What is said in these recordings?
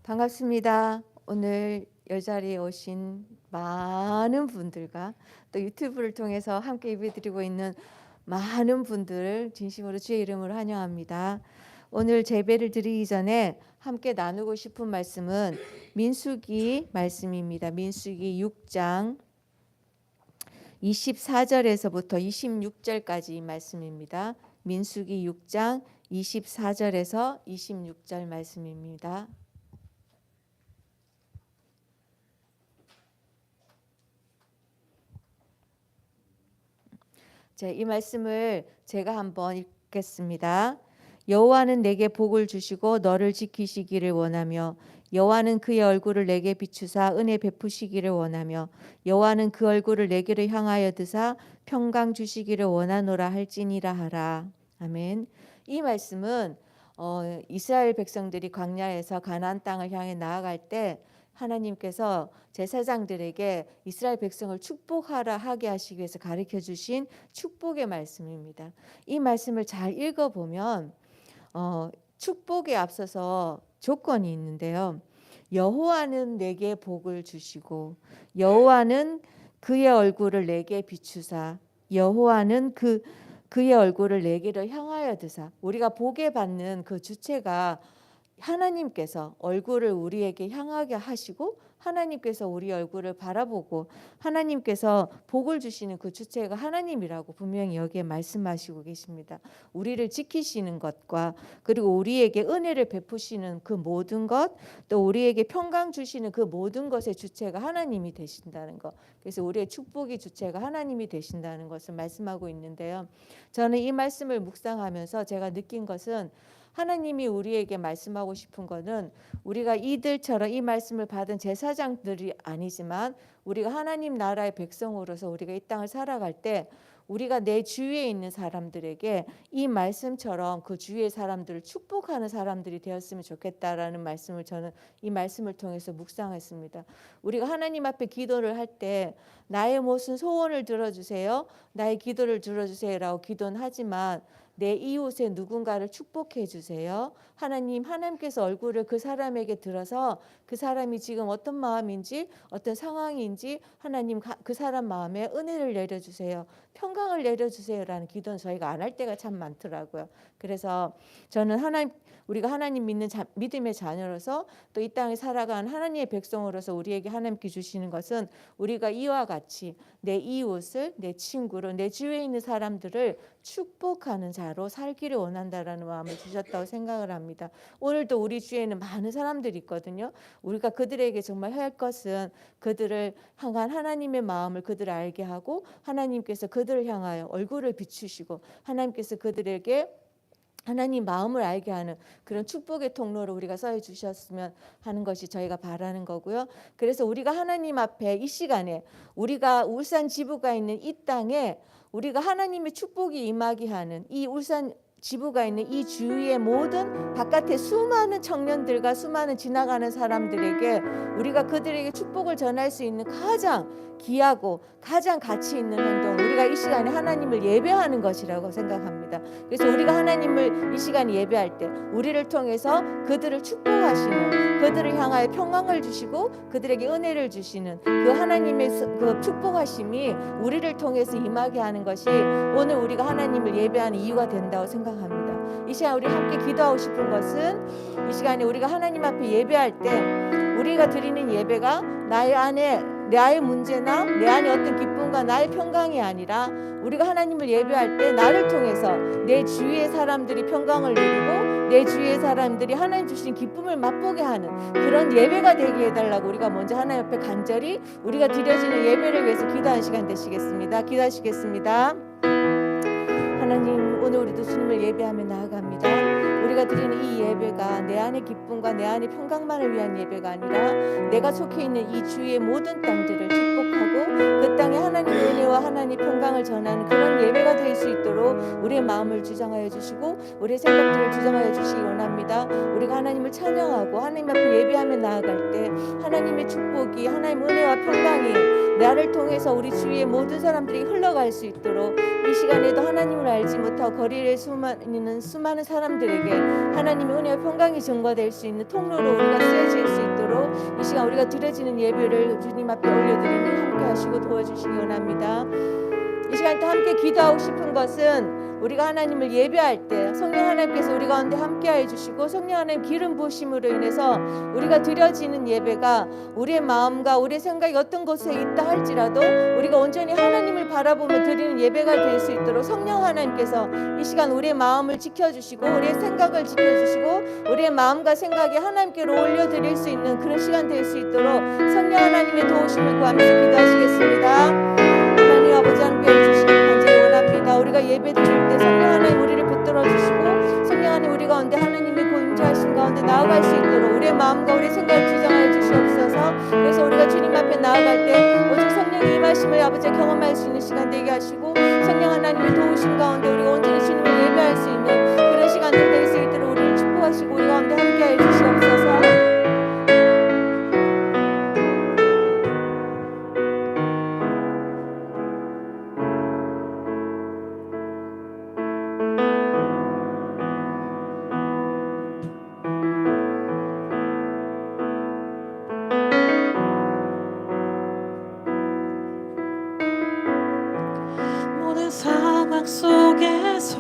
반갑습니다. 오늘 이 자리에 오신 많은 분들과 또 유튜브를 통해서 함께 예배드리고 있는 많은 분들 진심으로 주의 이름으로 환영합니다. 오늘 제배를 드리기 전에 함께 나누고 싶은 말씀은 민수기 말씀입니다. 민수기 6장 24절에서부터 26절까지 말씀입니다. 민수기 6장 24절에서 26절 말씀입니다. 이 말씀을 제가 한번 읽겠습니다. 여호와는 내게 복을 주시고 너를 지키시기를 원하며 여호와는 그의 얼굴을 내게 비추사 은혜 베푸시기를 원하며 여호와는 그 얼굴을 내게로 향하여 드사 평강 주시기를 원하노라 할지니라 하라. 아멘. 이 말씀은 이스라엘 백성들이 광야에서 가나안 땅을 향해 나아갈 때 하나님께서 제사장들에게 이스라엘 백성을 축복하라 하게 하시기 위해서 가르쳐 주신 축복의 말씀입니다. 이 말씀을 잘 읽어보면 축복에 앞서서 조건이 있는데요. 여호와는 내게 복을 주시고 여호와는 그의 얼굴을 내게 비추사 여호와는 그의 얼굴을 내게로 향하여 드사. 우리가 복에 받는 그 주체가 하나님께서 얼굴을 우리에게 향하게 하시고 하나님께서 우리 얼굴을 바라보고 하나님께서 복을 주시는 그 주체가 하나님이라고 분명히 여기에 말씀하시고 계십니다. 우리를 지키시는 것과 그리고 우리에게 은혜를 베푸시는 그 모든 것, 또 우리에게 평강 주시는 그 모든 것의 주체가 하나님이 되신다는 것. 그래서 우리의 축복의 주체가 하나님이 되신다는 것을 말씀하고 있는데요. 저는 이 말씀을 묵상하면서 제가 느낀 것은 하나님이 우리에게 말씀하고 싶은 것은 우리가 이들처럼 이 말씀을 받은 제사장들이 아니지만 우리가 하나님 나라의 백성으로서 우리가 이 땅을 살아갈 때 우리가 내 주위에 있는 사람들에게 이 말씀처럼 그 주위의 사람들을 축복하는 사람들이 되었으면 좋겠다라는 말씀을 저는 이 말씀을 통해서 묵상했습니다. 우리가 하나님 앞에 기도를 할 때 나의 무슨 소원을 들어주세요, 나의 기도를 들어주세요라고 기도는 하지만 내 이웃의 누군가를 축복해 주세요. 하나님께서 얼굴을 그 사람에게 들어서 그 사람이 지금 어떤 마음인지 어떤 상황인지 하나님 그 사람 마음에 은혜를 내려주세요. 평강을 내려주세요라는 기도는 저희가 안 할 때가 참 많더라고요. 그래서 저는 우리가 하나님 믿는 믿음의 자녀로서 또 이 땅에 살아가는 하나님의 백성으로서 우리에게 하나님께 주시는 것은 우리가 이와 같이 내 이웃을 내 친구를 내 주위에 있는 사람들을 축복하는 자로 살기를 원한다라는 마음을 주셨다고 생각을 합니다. 오늘도 우리 주위에는 많은 사람들이 있거든요. 우리가 그들에게 정말 할 것은 그들을 향한 하나님의 마음을 그들을 알게 하고 하나님께서 그들을 향하여 얼굴을 비추시고 하나님께서 그들에게 하나님 마음을 알게 하는 그런 축복의 통로로 우리가 써 주셨으면 하는 것이 저희가 바라는 거고요. 그래서 우리가 하나님 앞에 이 시간에 우리가 울산 지부가 있는 이 땅에 우리가 하나님의 축복이 임하게 하는 이 울산 지부가 있는 이 주위의 모든 바깥의 수많은 청년들과 수많은 지나가는 사람들에게 우리가 그들에게 축복을 전할 수 있는 가장 귀하고 가장 가치 있는 행동, 우리가 이 시간에 하나님을 예배하는 것이라고 생각합니다. 그래서 우리가 하나님을 이 시간에 예배할 때 우리를 통해서 그들을 축복하시는, 그들을 향하여 평강을 주시고 그들에게 은혜를 주시는 그 하나님의 그 축복하심이 우리를 통해서 임하게 하는 것이 오늘 우리가 하나님을 예배하는 이유가 된다고 생각합니다. 이 시간 우리 함께 기도하고 싶은 것은 이 시간에 우리가 하나님 앞에 예배할 때 우리가 드리는 예배가 나의 문제나 내 안에 어떤 기쁨과 나의 평강이 아니라 우리가 하나님을 예배할 때 나를 통해서 내 주위의 사람들이 평강을 누리고 내 주위의 사람들이 하나님 주신 기쁨을 맛보게 하는 그런 예배가 되게 해달라고 우리가 먼저 하나님 앞에 간절히 우리가 드려지는 예배를 위해서 기도하는 시간 되시겠습니다. 기도하시겠습니다. 하나님, 오늘 우리도 주님을 예배하며 나아갑니다. 우리가 드리는 이 예배가 내 안의 기쁨과 내 안의 평강만을 위한 예배가 아니라 내가 속해 있는 이 주위의 모든 땅들을 축복하고 그 땅에 하나님의 은혜와 하나님의 평강을 전하는 그런 예배가 될 수 있도록 우리의 마음을 주장하여 주시고 우리의 생각들을 주장하여 주시기 원합니다. 우리가 하나님을 찬양하고 하나님 앞에 예배하며 나아갈 때 하나님의 축복이, 하나님의 은혜와 평강이 나를 통해서 우리 주위의 모든 사람들이 흘러갈 수 있도록 이 시간에도 하나님을 알지 못하고 거리에 있는 수많은 사람들에게 하나님의 은혜와 평강이 증거될 수 있는 통로로 우리가 쓰여질 수 있도록 이 시간 우리가 드려지는 예배를 주님 앞에 올려드리니 함께 하시고 도와주시기 원합니다. 이 시간 또 함께 기도하고 싶은 것은 우리가 하나님을 예배할 때 성령 하나님께서 우리 가운데 함께해 주시고 성령 하나님 기름 부으심으로 인해서 우리가 드려지는 예배가 우리의 마음과 우리의 생각이 어떤 곳에 있다 할지라도 우리가 온전히 하나님을 바라보며 드리는 예배가 될 수 있도록 성령 하나님께서 이 시간 우리의 마음을 지켜주시고 우리의 생각을 지켜주시고 우리의 마음과 생각이 하나님께로 올려드릴 수 있는 그런 시간 될 수 있도록 성령 하나님의 도우심을 구하면서 기도하시겠습니다. 하나님 아버지 함께 해주시길 간절히 원합니다. 우리가 예배 드릴 때 성령 하나님 우리를 붙들어 주시고 성령 하나님 우리 가운데 하나님의 임재하신 가운데 나아갈 수 있도록 우리의 마음과 우리의 생각을 지정하여 주시옵소서. 그래서 우리가 주님 앞에 나아갈 때 오직 성령의 임하심을 아버지 경험할 수 있는 시간 되게 하시고 성령 하나님의 도우심 가운데 우리가 온전히 주님을 예배할 수 있는 그런 시간들 될 수 있도록 우리를 축복하시고 우리 가운데 함께하여 주시옵소서. 상황 속에서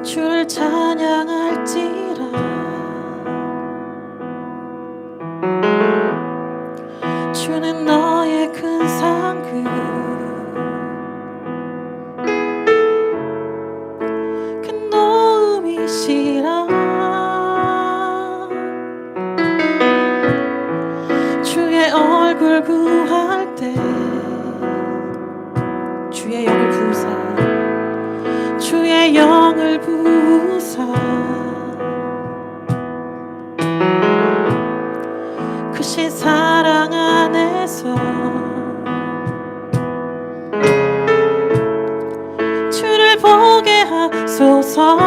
주를 찬양할지라 주는 너의 큰 상급 큰 도움이시라 주의 얼굴 구할 때 주의 영을 부으사 주의 영을 부으사 크신 사랑 안에서 주를 보게 하소서.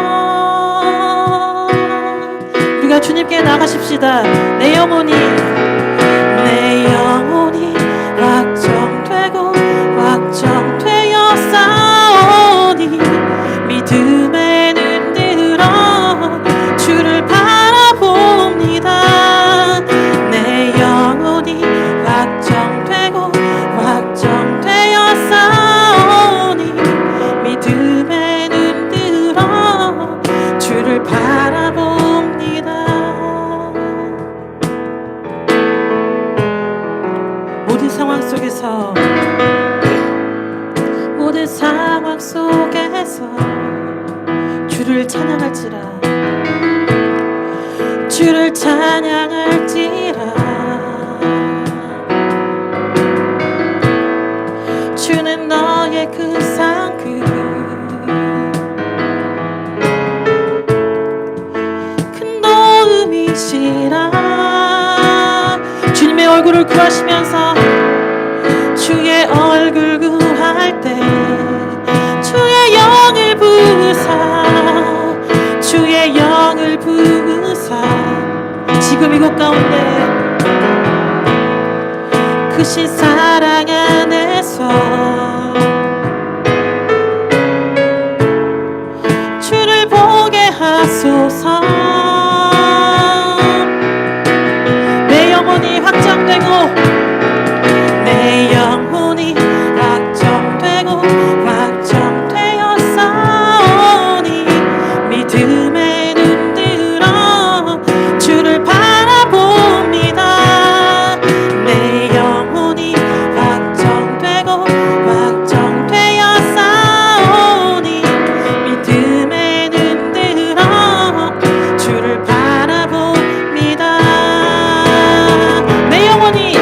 우리가 주님께 나가십시다. 내 영혼이 확정되고 확정되어 싸우니 믿음에 눈 들어 주를 바라봅니다. 내 영혼이 확정되고 확정되어 싸우니 믿음에 눈 들어 주를 바라봅니다. 모든 상황 속에서 주를 찬양할지라 주를 찬양할지라 주는 너의 그 상급 큰 도움이시라. 주님의 얼굴을 구하시면서 주의 얼굴 구할 때 주의 영을 부으사 주의 영을 부으사 지금 이곳 가운데 크신 사랑 안에서 주를 보게 하소서. 내 영혼이 확정되고 내 영혼이 확정되고 확정되어 싸우니 믿음에 눈 들어 주를 바라봅니다. 내 영혼이 확정되고 확정되어 싸우니 믿음에 눈 들어 주를 바라봅니다. 내 영혼이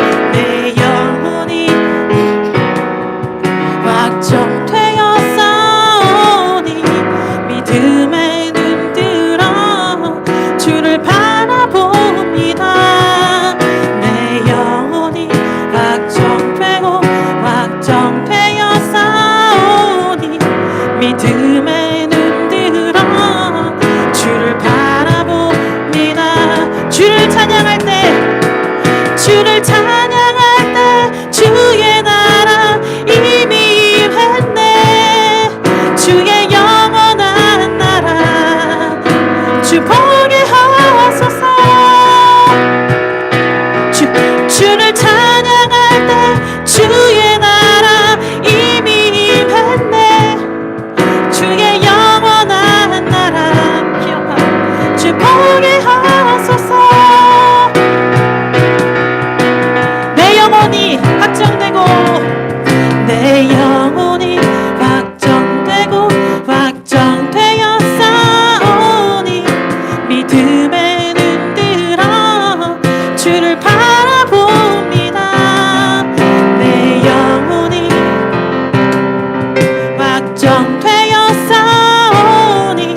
주를 찬양할 때 주의 나라 이미 임했네. 주의 영원한 나라 기억하 주 보게 하소서. 내 영혼이 확정되고 내 영혼이 확정되고 확정되어 싸우니 믿음의 눈 들어 주를 바라봅니다. 내 영혼이 확정되어 싸우니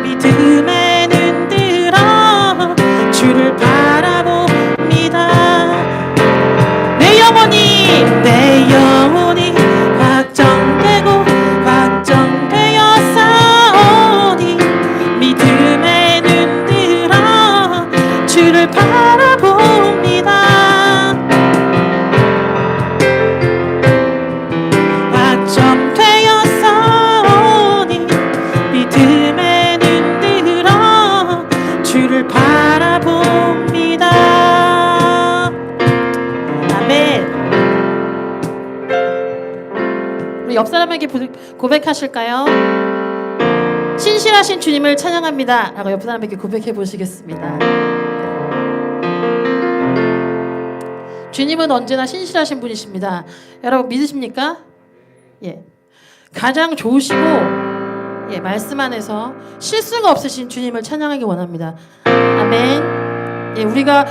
믿음의 눈 들어 주를 바라봅니다. 내 영혼이 확정되고 확정되어 싸우니 믿음의 눈 들어 주를 바라봅니다. 확정되어 싸우니 믿음의 눈 들어 주를 바라봅니다. 아멘. 우리 옆 사람에게 고백하실까요? 신실하신 주님을 찬양합니다 라고 옆 사람에게 고백해 보시겠습니다. 주님은 언제나 신실하신 분이십니다. 여러분 믿으십니까? 예. 가장 좋으시고 말씀 안에서 실수가 없으신 주님을 찬양하기 원합니다. 아멘. 예, 우리가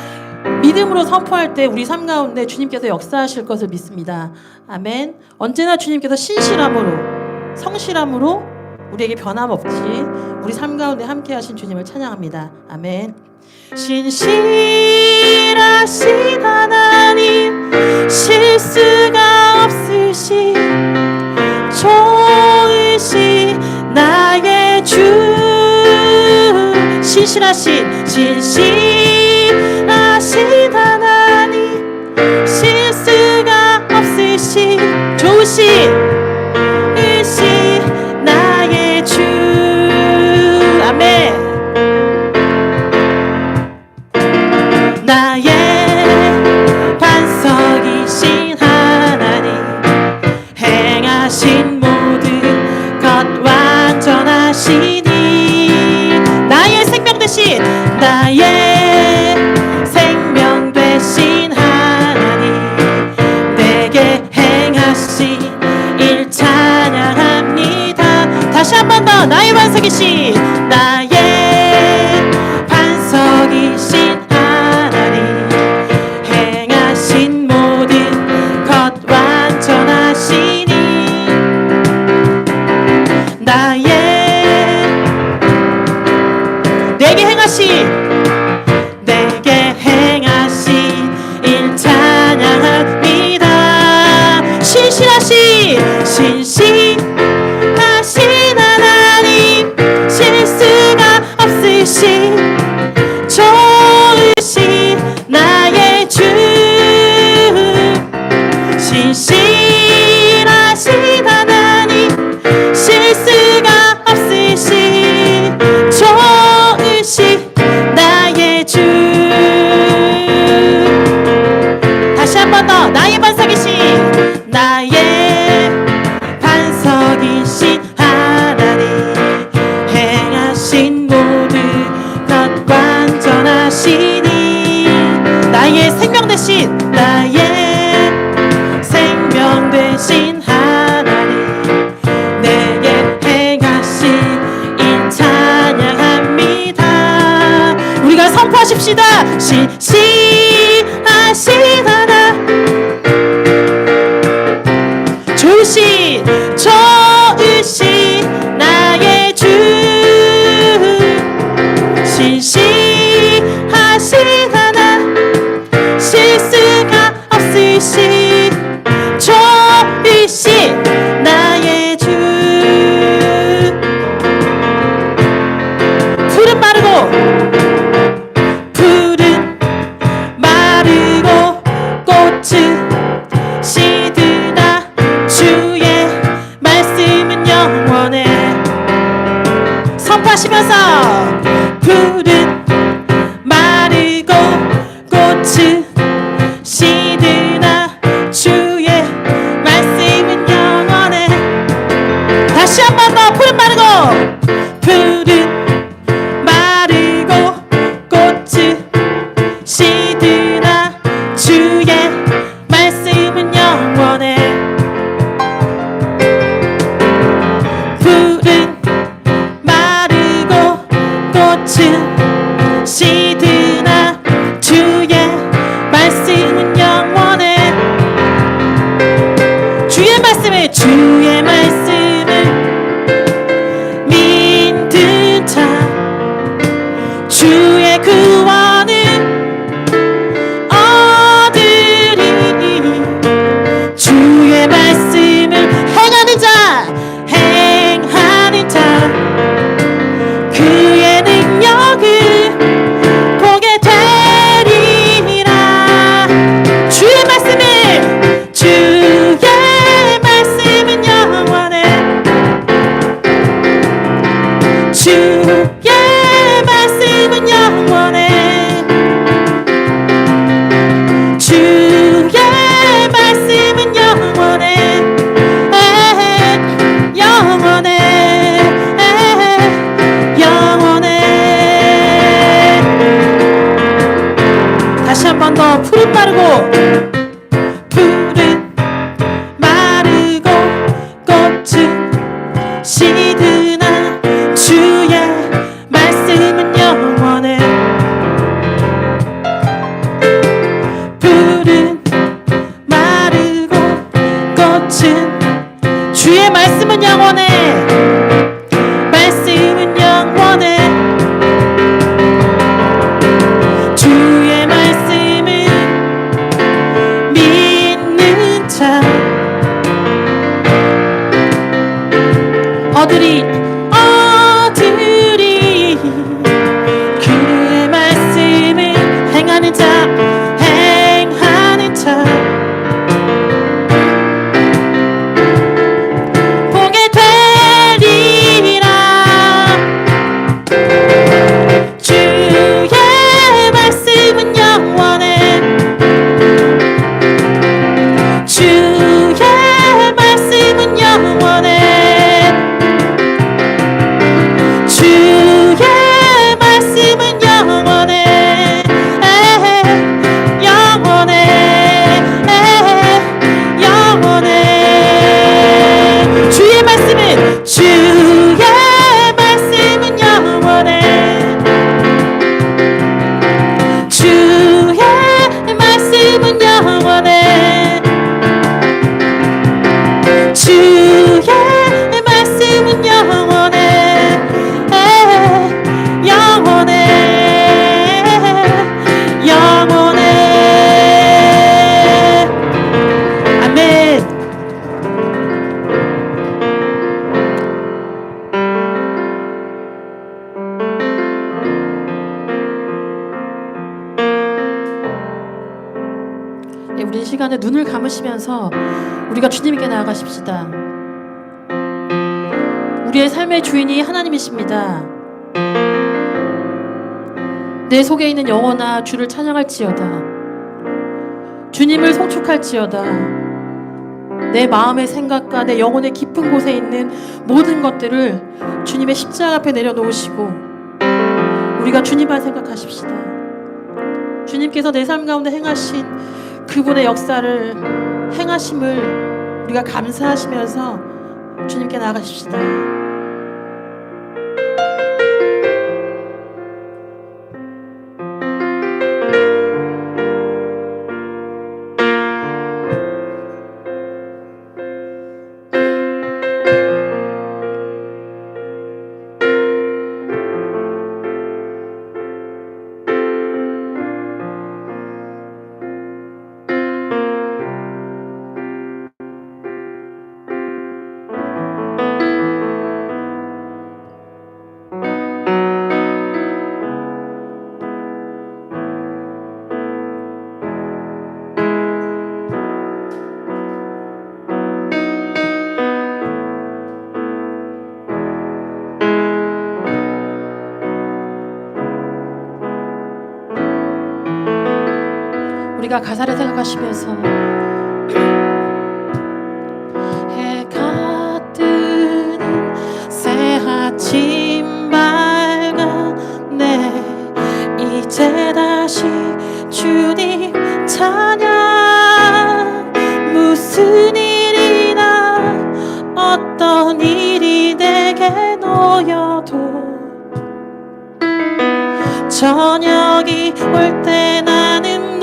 믿음으로 선포할 때 우리 삶 가운데 주님께서 역사하실 것을 믿습니다. 아멘. 언제나 주님께서 신실함으로 성실함으로 우리에게 변함없이 우리 삶 가운데 함께 하신 주님을 찬양합니다. 아멘. 신실하신 하나님 실수가 없으신 좋으신 나의 주 신실하신 하나님 실수가 없으신 좋으신 나의 주 아멘. 나의 반석이신 하나님 행하신 모든 것 완전하시니 나의 생명 되신 하나님 내게 행하신 일 찬양합니다. 다시 한 번 더 나의 반석이신 하나님 행하신 모든 것 완전하시니 내게 행하신 일 찬양합니다. 신실하신 하나님 실수가 없으신 좋으신 나의 주 신실하신 하나님 실수가 없으신 좋으신 나의 주 다시 한 번 더 나의 반석이신 하나님 행하신 모든 것 완전하시니 나의 생명 되신 하나님 내게 행하신 일 찬양합니다. 우리가 선포하십시다. 신실하신 하나님 좋으신 나의 주 신실하신 하나님 실수가 없으신 좋으신 나의 주 푸른 주의 말씀은 영원해. 말씀은 영원해. 주의 말씀은 믿는 자. 어들이 그의 말씀을 행하는 자 보게 되리라. 주의 말씀은 영원해. 주의 말씀은 영원해. 주의 말씀은 영원해. 영원해. 주의 말씀은 영원해. 주의 말씀은 영원해. 주의 말씀은 영원해. 영원해. 아멘. 우리 이 시간에 눈을 감으시면서 우리가 주님께 나아가십시다. 우리의 삶의 주인이 하나님이십니다. 내 속에 있는 영혼아, 주를 찬양할지어다. 주님을 송축할지어다. 내 마음의 생각과 내 영혼의 깊은 곳에 있는 모든 것들을 주님의 십자가 앞에 내려놓으시고 우리가 주님만 생각하십시다. 주님께서 내 삶 가운데 행하신 그분의 역사를, 행하심을 우리가 감사하시면서 주님께 나아가십시다. 우리가 가사를 생각하시면서 해가 뜨는 새 아침 밝았네. 이제 다시 주님 찬양. 무슨 일이나 어떤 일이 내게 놓여도 저녁이 올 때 나는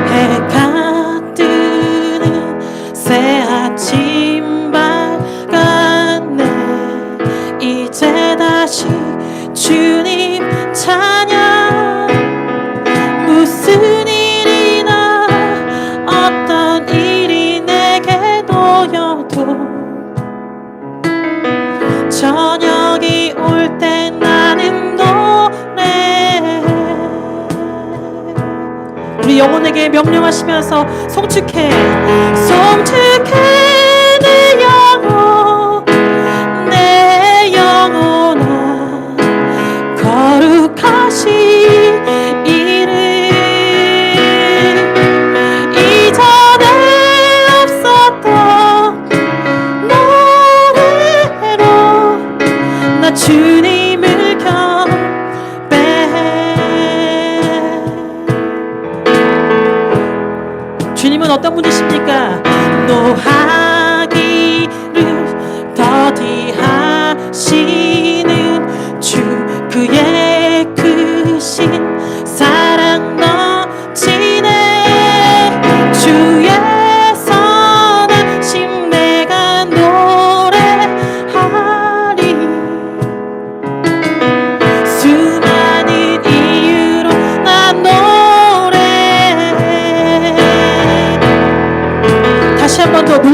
해가 뜨는 새 아침 밝았네. 이제 다시 주님 찬양. 무슨 일이나 어떤 일이 내게 놓여도 저녁이 올 때 나는 우리 영혼에게 명령하시면서 송축해 내 영혼, 내 영혼아 거룩하신 이름. 이전에 없었던 노래로 나 주님을 주님은 어떤 분이십니까? 노하기를 더디하시는 주, 그의 크신 사랑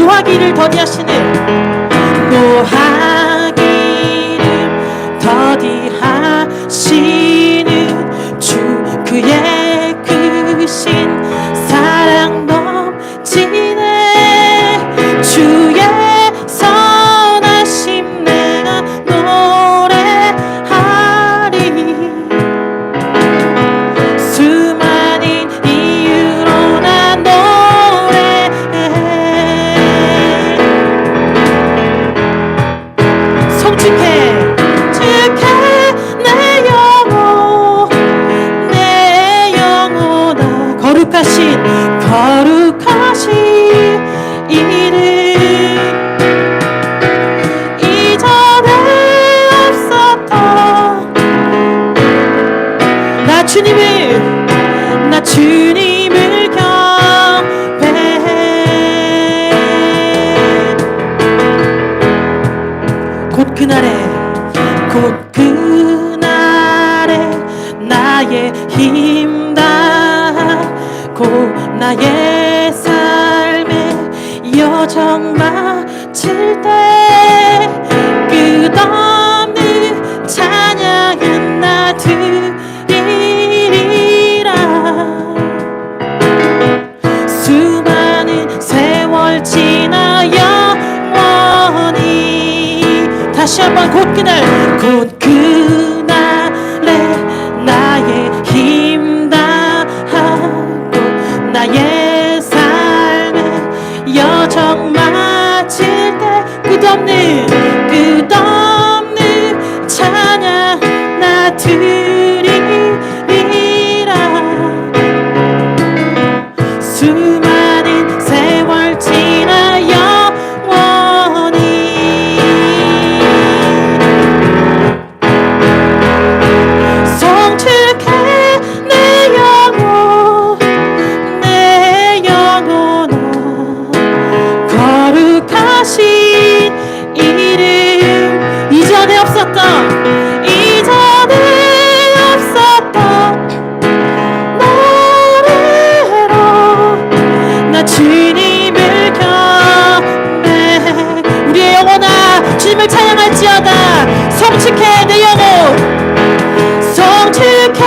노하기를 더디하시는 노하기를 더디하시는 주 그의 크신 사랑 넘치네 주의 선하심 내가 노래하리 수많은 이유로 나 노래해 성축해 내 영혼아 거룩하신 이름 이전에 없었던 나 주님을 경배해 곧 그날에 나의 힘 다하고 나의 삶의 여정 마칠 때 끝없는 찬양은 나 드리리라 수많은 세월 지나 영원히 다시 한번 곧 그날에 나의 힘 다하고 나의 삶의 여정 마칠 때 끝없는 찬양 나 드리리라 수많은 세월 지나 영원히 성축해 내 영혼아 거룩하신 이름 이전에 없었던 노래로 나 주님을 경배해 우리의 영혼아 주님을 찬양할지어다 성축해 내 영혼 성축해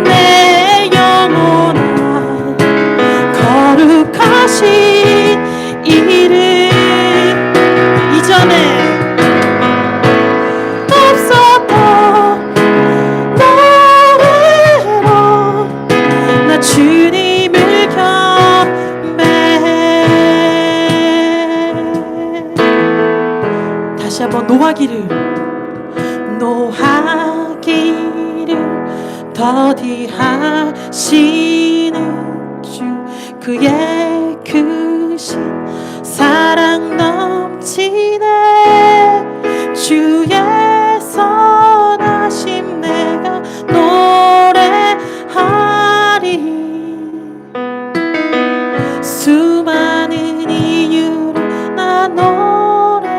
내 영혼아 거룩하신 이름 이전에 없었던 노래로 나 주님을 경배해 다시 한번 노하기를 더디하시는 주 그의 크신 사랑 넘치네 주의 선하심 내가 노래하리 수많은 이유로 나 노래해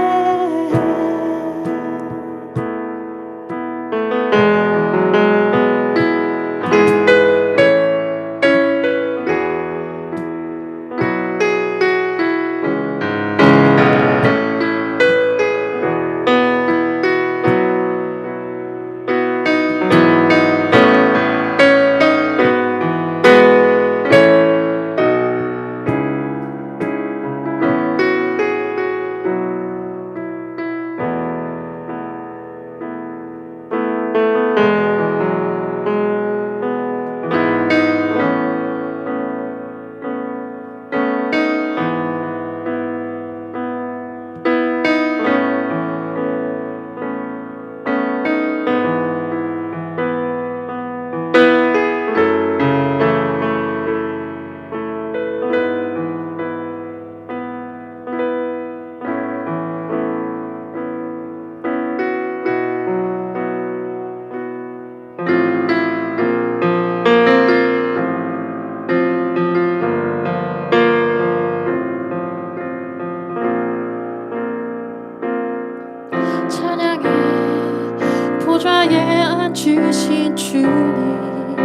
보좌에 앉으신 주님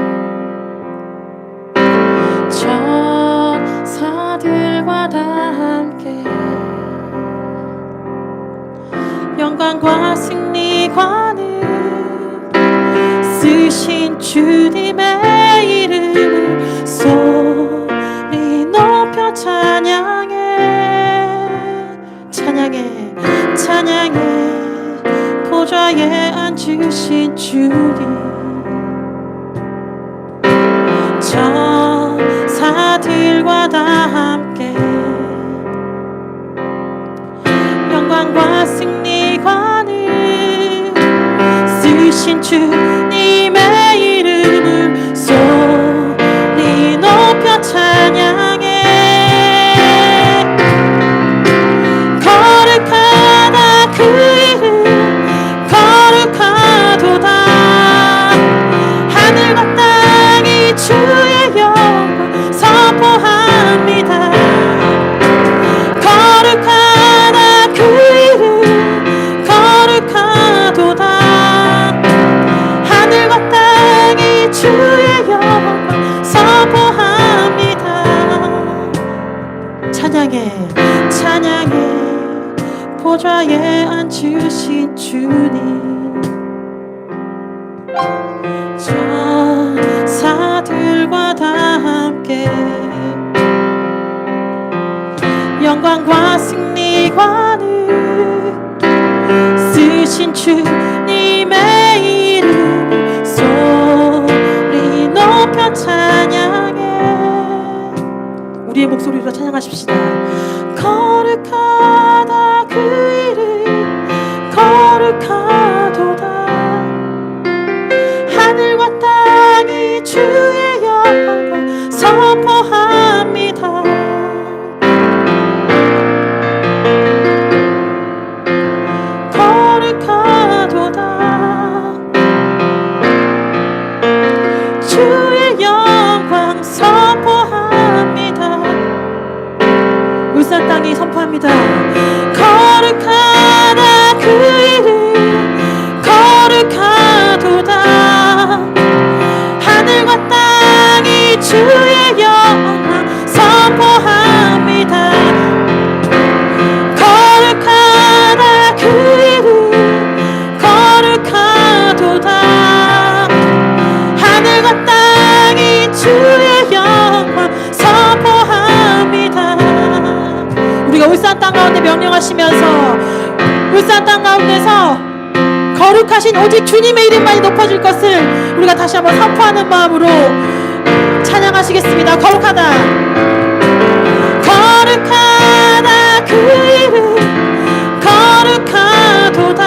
전 영광과 승리관을 쓰신 주님의 이름을 소리 높여 찬양해 찬양해 찬양해 보좌에 앉으신 주님 천사들과 다 함께 영광과 승리관을 쓰신 주님의 이름을 소리 높여 찬양해 거룩하다 그 이름 거룩하도다 하늘과 땅이 주의 영광 선포합니다 거룩하다 그 이름 거룩하도다 하늘과 땅이 주의 영광 선포합니다 찬양해 찬양해 보좌에 앉으신 주님 천사들과 다 함께 영광과 승리관을 쓰신 주님의 이름 소리 높여 찬양해 우리의 목소리로 찬양하십시다 거룩하다 그 이름 거룩하도다 하늘과 땅이 주의 영광 선포합니다 거룩하도다 주의 영광 선포합니다 울산 땅이 선포합니다 거룩하다 그 이름 거룩하도다 하늘과 땅이 주의 영광 선포합니다 거룩하다 그 이름 거룩하도다 하늘과 땅이 주의 영광 선포합니다 우리가 울산 땅 가운데 명령하시면서 울산 땅 가운데서 거룩하신 오직 주님의 이름만이 높아질 것을 우리가 다시 한번 선포하는 마음으로 찬양하시겠습니다 거룩하다 거룩하다 그 이름 거룩하도다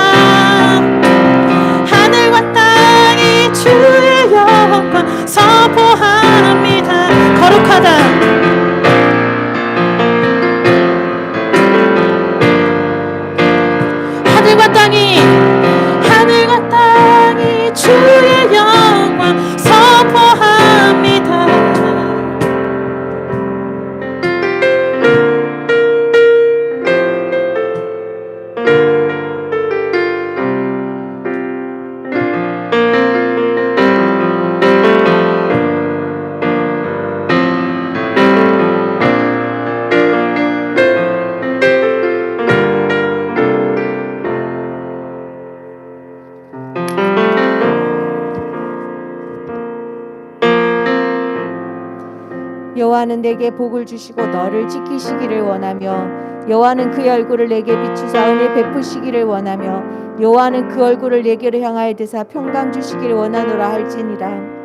하늘과 땅이 주의 영광 선포합니다 거룩하다 하늘과 땅이 주의 영광 선포합니다 여호와는 내게 복을 주시고 너를 지키시기를 원하며 여호와는 그의 얼굴을 내게 비추사 은혜 베푸시기를 원하며 여호와는 그 얼굴을 내게로 향하여 드사 평강 주시기를 원하노라 할지니라.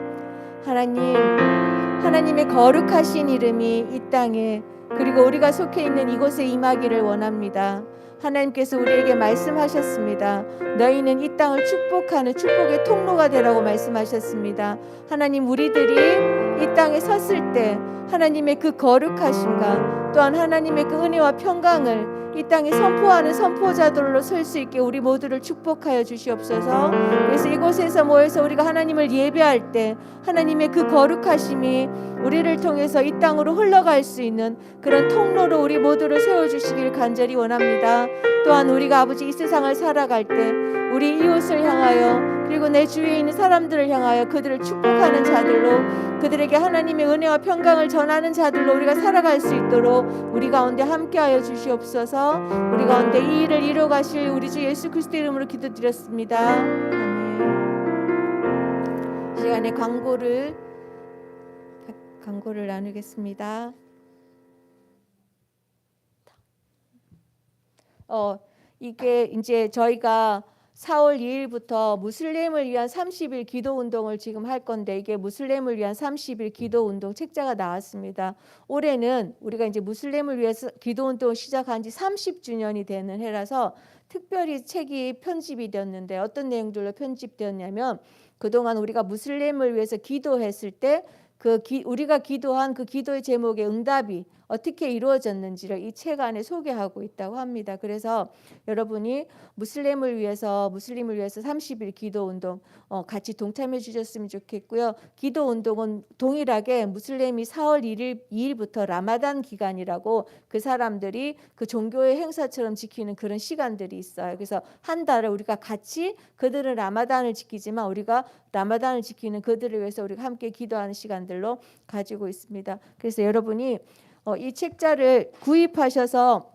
하나님의 거룩하신 이름이 이 땅에 그리고 우리가 속해 있는 이곳에 임하기를 원합니다. 하나님께서 우리에게 말씀하셨습니다. 너희는 이 땅을 축복하는 축복의 통로가 되라고 말씀하셨습니다. 하나님, 우리들이 이 땅에 섰을 때 하나님의 그 거룩하심과 또한 하나님의 그 은혜와 평강을 이 땅에 선포하는 선포자들로 설 수 있게 우리 모두를 축복하여 주시옵소서. 그래서 이곳에서 모여서 우리가 하나님을 예배할 때 하나님의 그 거룩하심이 우리를 통해서 이 땅으로 흘러갈 수 있는 그런 통로로 우리 모두를 세워주시길 간절히 원합니다. 또한 우리가 아버지 이 세상을 살아갈 때 우리 이웃을 향하여 그리고 내 주위에 있는 사람들을 향하여 그들을 축복하는 자들로, 그들에게 하나님의 은혜와 평강을 전하는 자들로 우리가 살아갈 수 있도록 우리 가운데 함께하여 주시옵소서. 우리 가운데 이 일을 이루어 가실 우리 주 예수 그리스도 이름으로 기도드렸습니다. 아멘. 이 시간에 광고를 나누겠습니다. 이게 이제 저희가 4월 2일부터 무슬림을 위한 30일 기도 운동을 지금 할 건데, 이게 무슬림을 위한 30일 기도 운동 책자가 나왔습니다. 올해는 우리가 이제 무슬림을 위해서 기도 운동을 시작한 지 30주년이 되는 해라서 특별히 책이 편집이 되었는데, 어떤 내용들로 편집되었냐면, 그동안 우리가 무슬림을 위해서 기도했을 때 우리가 기도한 그 기도의 제목의 응답이 어떻게 이루어졌는지를 이 책 안에 소개하고 있다고 합니다. 그래서 여러분이 무슬림을 위해서 30일 기도 운동 같이 동참해 주셨으면 좋겠고요. 기도 운동은 동일하게 무슬림이 4월 2일부터 라마단 기간이라고 그 사람들이 그 종교의 행사처럼 지키는 그런 시간들이 있어요. 그래서 한 달을 우리가 같이, 그들은 라마단을 지키지만 우리가 라마단을 지키는 그들을 위해서 우리가 함께 기도하는 시간들로 가지고 있습니다. 그래서 여러분이 이 책자를 구입하셔서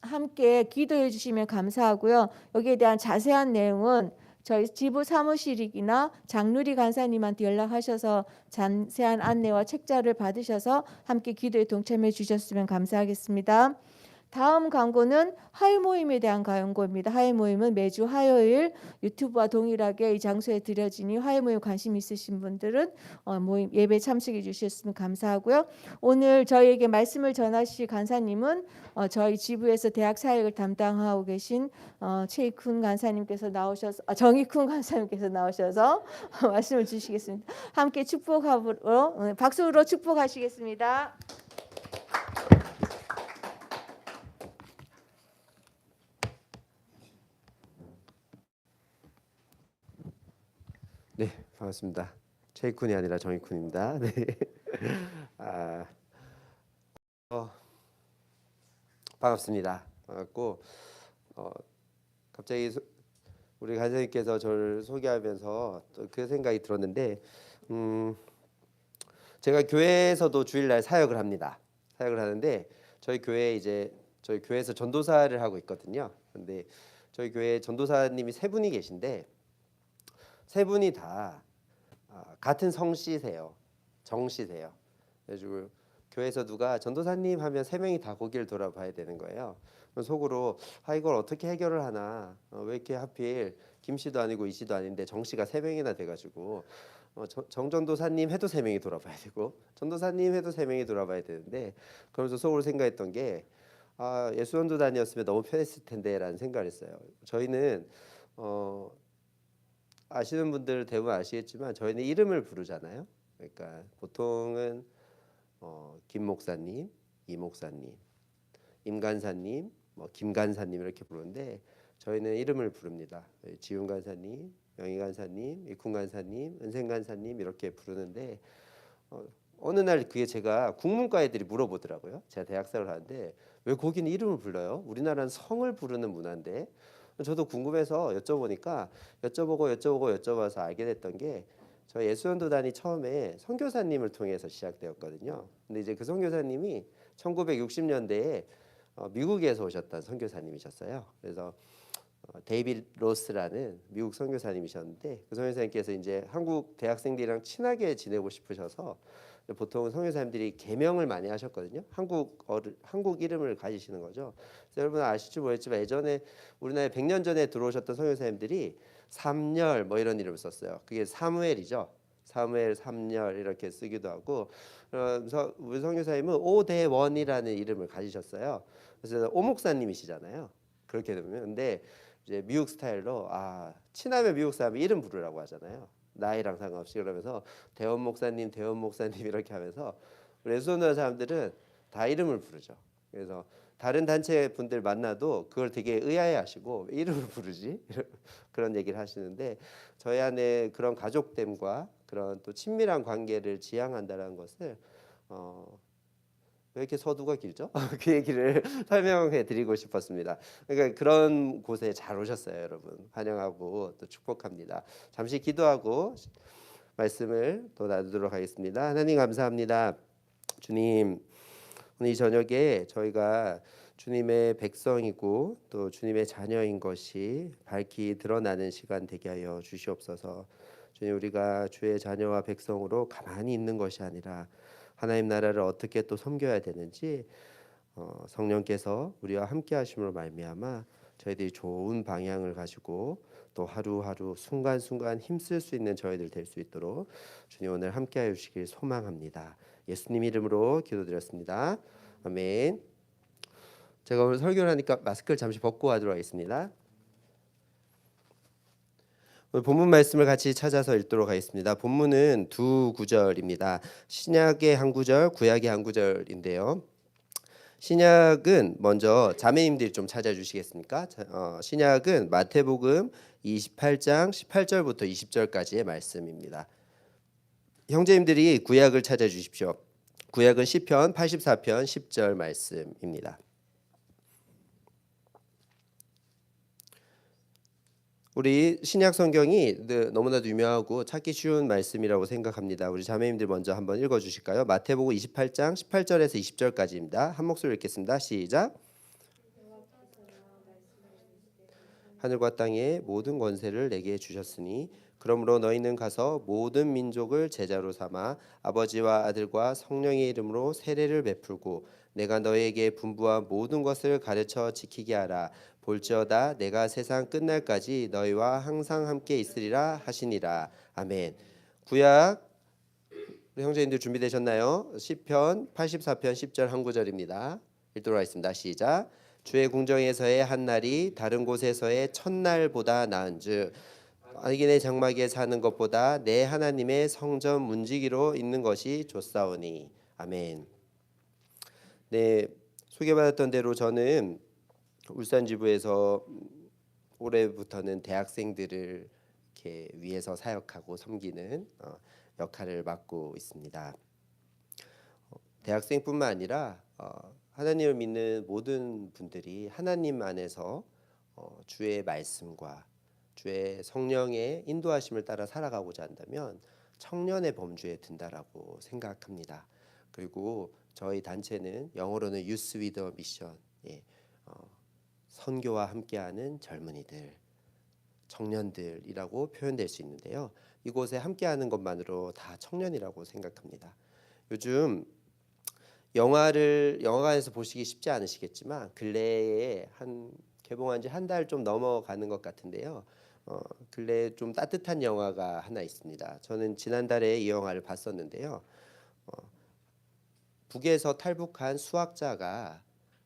함께 기도해 주시면 감사하고요. 여기에 대한 자세한 내용은 저희 지부 사무실이나 장누리 간사님한테 연락하셔서 자세한 안내와 책자를 받으셔서 함께 기도에 동참해 주셨으면 감사하겠습니다. 다음 광고는 화요 모임에 대한 광고입니다. 화요 모임은 매주 화요일 유튜브와 동일하게 이 장소에 드려지니 화요 모임 관심 있으신 분들은 모임 예배 참석해 주셨으면 감사하고요. 오늘 저희에게 말씀을 전하실 간사님은 저희 지부에서 대학 사역을 담당하고 계신 최익훈 간사님께서 나오셔서 정익훈 간사님께서 나오셔서 말씀을 주시겠습니다. 함께 축복하고 박수로 축복하시겠습니다. 네, 반갑습니다. 최익훈이 아니라 정익훈입니다. 네. 반갑습니다. 반갑고 갑자기 우리 간사님께서 저를 소개하면서 또 그 생각이 들었는데, 제가 교회에서도 주일날 사역을 합니다. 사역을 하는데 저희 교회에서 전도사를 하고 있거든요. 근데 저희 교회 전도사님이 세 분이 계신데, 세 분이 다 같은 성씨세요. 정씨세요. 그래가지고 교회에서 누가 전도사님 하면 세 명이 다 고개를 돌아봐야 되는 거예요. 속으로 이걸 어떻게 해결을 하나, 왜 이렇게 하필 김씨도 아니고 이씨도 아닌데 정씨가 세 명이나 돼가지고 정전도사님 해도 세 명이 돌아봐야 되고 전도사님 해도 세 명이 돌아봐야 되는데, 그러면서 속으로 생각했던 게 예수전도단이었으면 너무 편했을 텐데라는 생각을 했어요. 저희는 아시는 분들 대부분 아시겠지만 저희는 이름을 부르잖아요. 그러니까 보통은 김 목사님, 이 목사님, 임 간사님, 김 간사님 이렇게 부르는데, 저희는 이름을 부릅니다. 지훈 간사님, 영희 간사님, 이군 간사님, 은생 간사님 이렇게 부르는데, 어느 날 그게 제가 국문과 애들이 물어보더라고요. 제가 대학생을 하는데 왜 거기는 이름을 불러요? 우리나라는 성을 부르는 문화인데. 저도 궁금해서 여쭤봐서 알게 됐던 게, 저희 예수전도단이 처음에 선교사님을 통해서 시작되었거든요. 근데 이제 그 선교사님이 1960년대에 미국에서 오셨던 선교사님이셨어요. 그래서 데이빗 로스라는 미국 선교사님이셨는데, 그 선교사님께서 이제 한국 대학생들이랑 친하게 지내고 싶으셔서 보통 선교사님들이 계명을 많이 하셨거든요. 한국 이름을 가지시는 거죠. 그래서 여러분 아실지 모르겠지만 예전에 우리나라에 100년 전에 들어오셨던 선교사님들이 삼열 이런 이름을 썼어요. 그게 사무엘이죠. 사무엘, 삼열 이렇게 쓰기도 하고, 그래서 우리 선교사님은 오대원이라는 이름을 가지셨어요. 그래서 오목사님이시잖아요. 그렇게 되면. 근데 이제 미국 스타일로 친하면 미국 사람이 이름 부르라고 하잖아요. 나이랑 상관없이. 그러면서 대원 목사님 이렇게 하면서 예수전도하는 사람들은 다 이름을 부르죠. 그래서 다른 단체 분들 만나도 그걸 되게 의아해하시고 왜 이름을 부르지? 그런 얘기를 하시는데, 저희 안에 그런 가족됨과 그런 또 친밀한 관계를 지향한다는 것을 왜 이렇게 서두가 길죠? 그 얘기를 설명해 드리고 싶었습니다. 그러니까 그런 곳에 잘 오셨어요, 여러분. 환영하고 또 축복합니다. 잠시 기도하고 말씀을 또 나누도록 하겠습니다. 하나님 감사합니다. 주님, 오늘 이 저녁에 저희가 주님의 백성이고 또 주님의 자녀인 것이 밝히 드러나는 시간 되게 하여 주시옵소서. 주님, 우리가 주의 자녀와 백성으로 가만히 있는 것이 아니라 하나님 나라를 어떻게 또 섬겨야 되는지 성령께서 우리와 함께 하심으로 말미암아 저희들이 좋은 방향을 가지고 또 하루하루 순간순간 힘쓸 수 있는 저희들 될 수 있도록 주님 오늘 함께하여 주시길 소망합니다. 예수님 이름으로 기도드렸습니다. 아멘. 제가 오늘 설교를 하니까 마스크를 잠시 벗고 하도록 하겠습니다. 오늘 본문 말씀을 같이 찾아서 읽도록 하겠습니다. 본문은 두 구절입니다. 신약의 한 구절, 구약의 한 구절인데요. 신약은 먼저 자매님들이 좀 찾아주시겠습니까? 신약은 마태복음 28장 18절부터 20절까지의 말씀입니다. 형제님들이 구약을 찾아주십시오. 구약은 시편 84편 10절 말씀입니다. 우리 신약 성경이 너무나도 유명하고 찾기 쉬운 말씀이라고 생각합니다. 우리 자매님들 먼저 한번 읽어주실까요? 마태복음 28장 18절에서 20절까지입니다. 한 목소리 읽겠습니다. 시작. 하늘과 땅의 모든 권세를 내게 주셨으니 그러므로 너희는 가서 모든 민족을 제자로 삼아 아버지와 아들과 성령의 이름으로 세례를 베풀고 내가 너희에게 분부한 모든 것을 가르쳐 지키게 하라. 볼지어다 내가 세상 끝날까지 너희와 항상 함께 있으리라 하시니라. 아멘. 구약 우리 형제님들 준비되셨나요? 시편 84편 10절 한 구절입니다. 읽도록 하겠습니다. 시작. 주의 궁정에서의 한 날이 다른 곳에서의 첫날보다 나은즉 악인의 장막에 사는 것보다 내 하나님의 성전 문지기로 있는 것이 좋사오니. 아멘. 네, 소개받았던 대로 저는 울산 지부에서 올해부터는 대학생들을 이렇게 위해서 사역하고 섬기는 역할을 맡고 있습니다. 대학생뿐만 아니라 하나님을 믿는 모든 분들이 하나님 안에서 주의 말씀과 주의 성령의 인도하심을 따라 살아가고자 한다면 청년의 범주에 든다라고 생각합니다. 그리고 저희 단체는 영어로는 유스 위더 미션, 선교와 함께하는 젊은이들, 청년들이라고 표현될 수 있는데요. 이곳에 함께하는 것만으로 다 청년이라고 생각합니다. 요즘 영화관에서 보시기 쉽지 않으시겠지만 근래에 개봉한 지 한 달 좀 넘어가는 것 같은데요. 근래에 좀 따뜻한 영화가 하나 있습니다. 저는 지난달에 이 영화를 봤었는데요. 북에서 탈북한 수학자가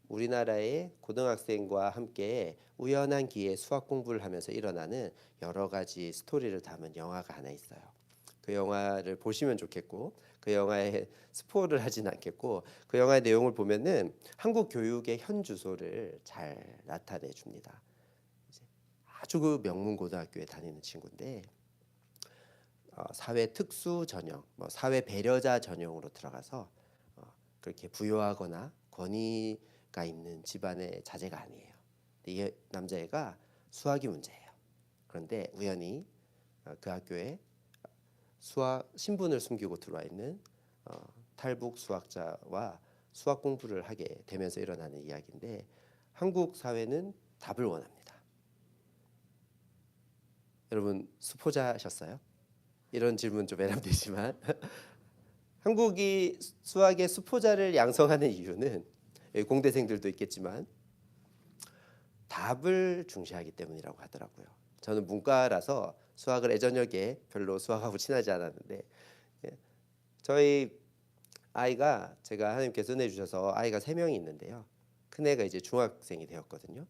우리나라의 고등학생과 함께 우연한 기회에 수학 공부를 하면서 일어나는 여러 가지 스토리를 담은 영화가 하나 있어요. 그 영화를 보시면 좋겠고 그 영화에 스포를 하진 않겠고 그 영화의 내용을 보면은 한국 교육의 현 주소를 잘 나타내 줍니다. 아주 그 명문 고등학교에 다니는 친구인데 사회 특수 전형, 사회 배려자 전형으로 들어가서 그렇게 부유하거나 권위가 있는 집안의 자제가 아니에요. 이 남자애가 수학이 문제예요. 그런데 우연히 그 학교에 수학 신분을 숨기고 들어와 있는 탈북 수학자와 수학 공부를 하게 되면서 일어나는 이야기인데 한국 사회는 답을 원합니다. 여러분 수포자셨어요? 이런 질문 좀 외람되지만 한국이 수학의 수포자를 양성하는 이유는 공대생들도 있겠지만 답을 중시하기 때문이라고 하더라고요. 저는 문과라서 수학을 예전역에 별로 수학하고 친하지 않았는데 저희 아이가 제가 하나님께서 은혜 주셔서 아이가 3명이 있는데요. 큰애가 이제 중학생이 되었거든요.